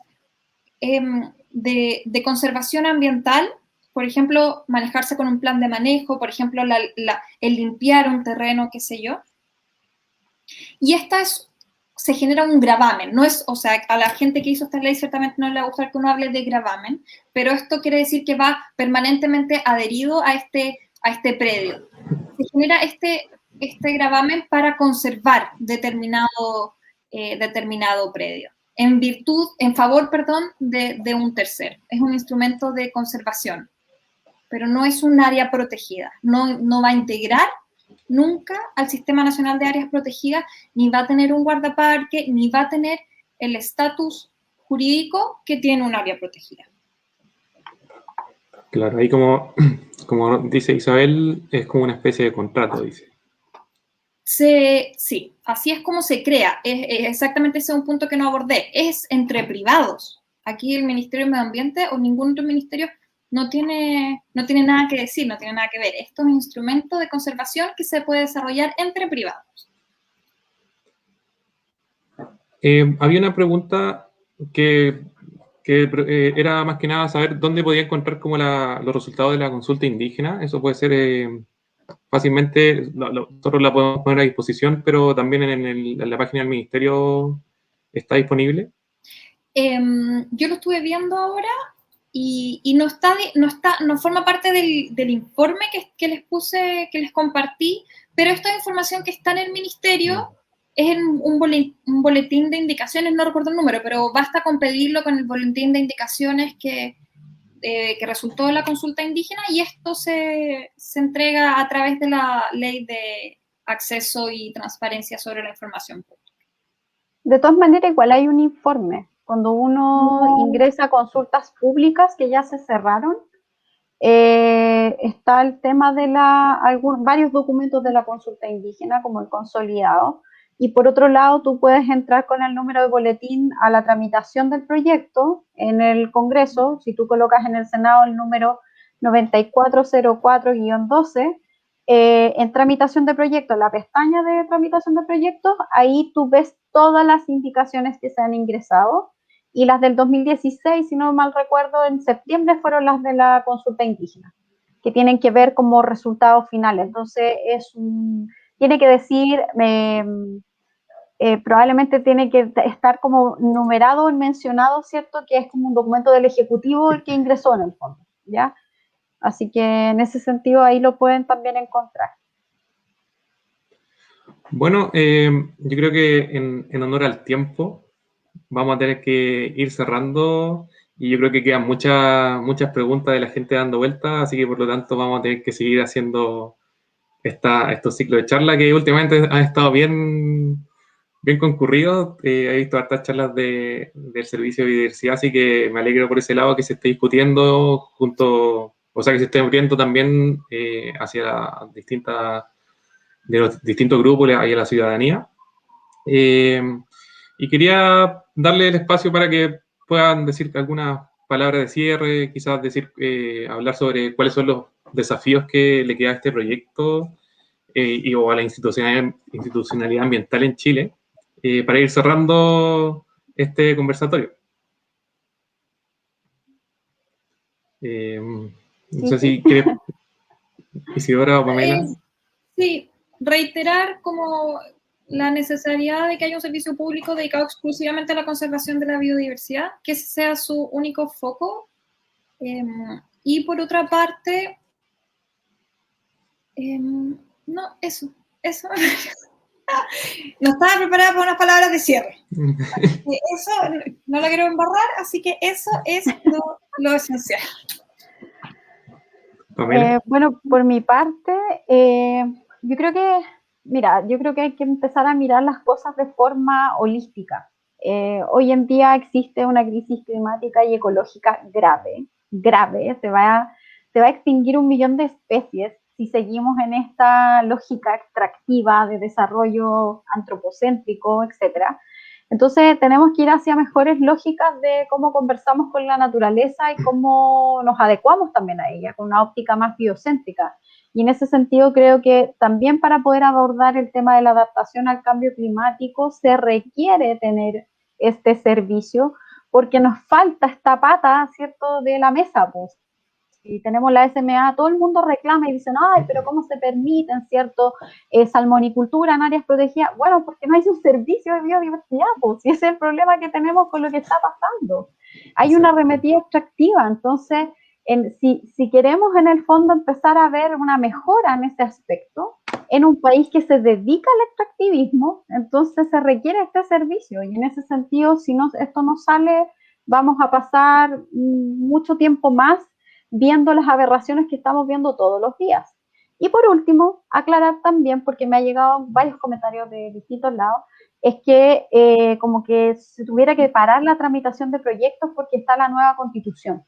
de conservación ambiental, por ejemplo, manejarse con un plan de manejo, por ejemplo, el limpiar un terreno, qué sé yo. Y se genera un gravamen, no es, o sea, a la gente que hizo esta ley ciertamente no le va a gustar que uno hable de gravamen, pero esto quiere decir que va permanentemente adherido a este predio. Se genera este gravamen para conservar determinado predio, en favor de un tercero. Es un instrumento de conservación, pero no es un área protegida, no va a integrar nunca al Sistema Nacional de Áreas Protegidas, ni va a tener un guardaparque, ni va a tener el estatus jurídico que tiene un área protegida. Claro, ahí como dice Isabel, es como una especie de contrato, dice. Sí, así es como se crea. Exactamente ese es un punto que no abordé. Es entre privados. Aquí el Ministerio de Medio Ambiente o ningún otro ministerio no tiene nada que decir, no tiene nada que ver. Esto es un instrumento de conservación que se puede desarrollar entre privados. Había una pregunta que era más que nada saber dónde podía encontrar como los resultados de la consulta indígena. Eso puede ser fácilmente, nosotros la podemos poner a disposición, pero también en la página del ministerio está disponible. Yo lo estuve viendo ahora y no forma parte del informe que les compartí, pero esta información que está en el ministerio es un boletín de indicaciones, no recuerdo el número, pero basta con pedirlo con el boletín de indicaciones que resultó de la consulta indígena, y esto se entrega a través de la Ley de Acceso y Transparencia sobre la Información Pública. De todas maneras, igual hay un informe. Cuando uno ingresa a consultas públicas que ya se cerraron, está el tema de varios documentos de la consulta indígena, como el consolidado, y por otro lado tú puedes entrar con el número de boletín a la tramitación del proyecto en el Congreso. Si tú colocas en el Senado el número 9404-12, en tramitación de proyectos, la pestaña de tramitación de proyectos, ahí tú ves todas las indicaciones que se han ingresado, y las del 2016, si no mal recuerdo, en septiembre fueron las de la consulta indígena, que tienen que ver como resultados finales. Entonces, tiene que decir, probablemente tiene que estar como numerado, mencionado, ¿cierto? Que es como un documento del Ejecutivo el que ingresó en el fondo, ¿ya? Así que en ese sentido ahí lo pueden también encontrar. Bueno, yo creo que en honor al tiempo vamos a tener que ir cerrando y yo creo que quedan muchas preguntas de la gente dando vueltas, así que por lo tanto vamos a tener que seguir haciendo estos ciclos de charla que últimamente han estado bien concurridos. He visto hartas charlas del servicio de biodiversidad, así que me alegro por ese lado que se esté discutiendo junto, o sea, que se esté abriendo también hacia de los distintos grupos y a la ciudadanía. Y quería darle el espacio para que puedan decir algunas palabras de cierre, quizás hablar sobre cuáles son los desafíos que le queda a este proyecto o a la institucionalidad ambiental en Chile, para ir cerrando este conversatorio. No sé si quieres, Isidora o Pamela. Sí, reiterar como la necesidad de que haya un servicio público dedicado exclusivamente a la conservación de la biodiversidad, que ese sea su único foco. Y por otra parte, no, eso. No estaba preparada para unas palabras de cierre. Eso no la quiero embarrar, así que eso es lo esencial. Bueno, por mi parte, yo creo que hay que empezar a mirar las cosas de forma holística. Hoy en día existe una crisis climática y ecológica grave. Se va a extinguir 1 millón de especies si seguimos en esta lógica extractiva de desarrollo antropocéntrico, etcétera. Entonces tenemos que ir hacia mejores lógicas de cómo conversamos con la naturaleza y cómo nos adecuamos también a ella, con una óptica más biocéntrica. Y en ese sentido creo que también para poder abordar el tema de la adaptación al cambio climático se requiere tener este servicio porque nos falta esta pata, ¿cierto?, de la mesa, pues. Y tenemos la SMA, todo el mundo reclama y dicen, ay, pero ¿cómo se permiten, cierto, salmonicultura en áreas protegidas? Bueno, porque no hay un servicio de biodiversidad, pues, y ese es el problema que tenemos con lo que está pasando. Hay una arremetida extractiva, entonces, si queremos en el fondo empezar a ver una mejora en ese aspecto, en un país que se dedica al extractivismo, entonces se requiere este servicio, y en ese sentido, si esto no sale, vamos a pasar mucho tiempo más viendo las aberraciones que estamos viendo todos los días. Y por último, aclarar también, porque me han llegado varios comentarios de distintos lados, es que como que se tuviera que parar la tramitación de proyectos porque está la nueva Constitución.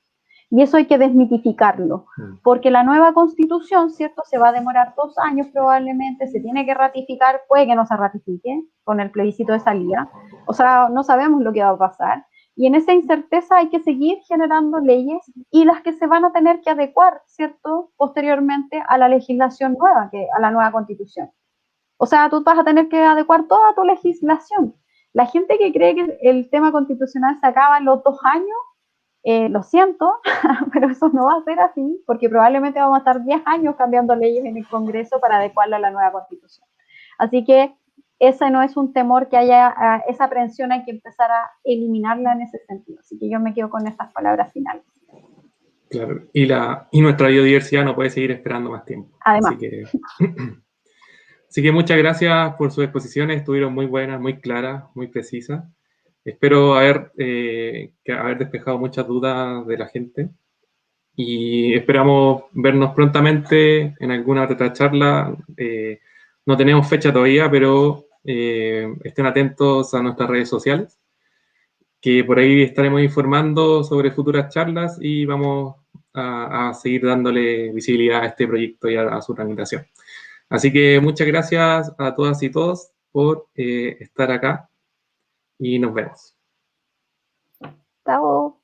Y eso hay que desmitificarlo, porque la nueva Constitución, ¿cierto?, se va a demorar 2 años probablemente, se tiene que ratificar, puede que no se ratifique con el plebiscito de salida, o sea, no sabemos lo que va a pasar. Y en esa incerteza hay que seguir generando leyes y las que se van a tener que adecuar, ¿cierto?, posteriormente a la legislación nueva, a la nueva Constitución. O sea, tú vas a tener que adecuar toda tu legislación. La gente que cree que el tema constitucional se acaba en los 2 años, lo siento, pero eso no va a ser así, porque probablemente vamos a estar 10 años cambiando leyes en el Congreso para adecuarlo a la nueva Constitución. Así que ese no es un temor que haya, esa aprehensión hay que empezar a eliminarla en ese sentido. Así que yo me quedo con estas palabras finales. Claro, y nuestra biodiversidad no puede seguir esperando más tiempo. Además. Así que muchas gracias por sus exposiciones, estuvieron muy buenas, muy claras, muy precisas. Espero haber despejado muchas dudas de la gente y esperamos vernos prontamente en alguna otra charla. No tenemos fecha todavía, pero estén atentos a nuestras redes sociales, que por ahí estaremos informando sobre futuras charlas y vamos a seguir dándole visibilidad a este proyecto y a su tramitación. Así que muchas gracias a todas y todos por estar acá y nos vemos. Chao.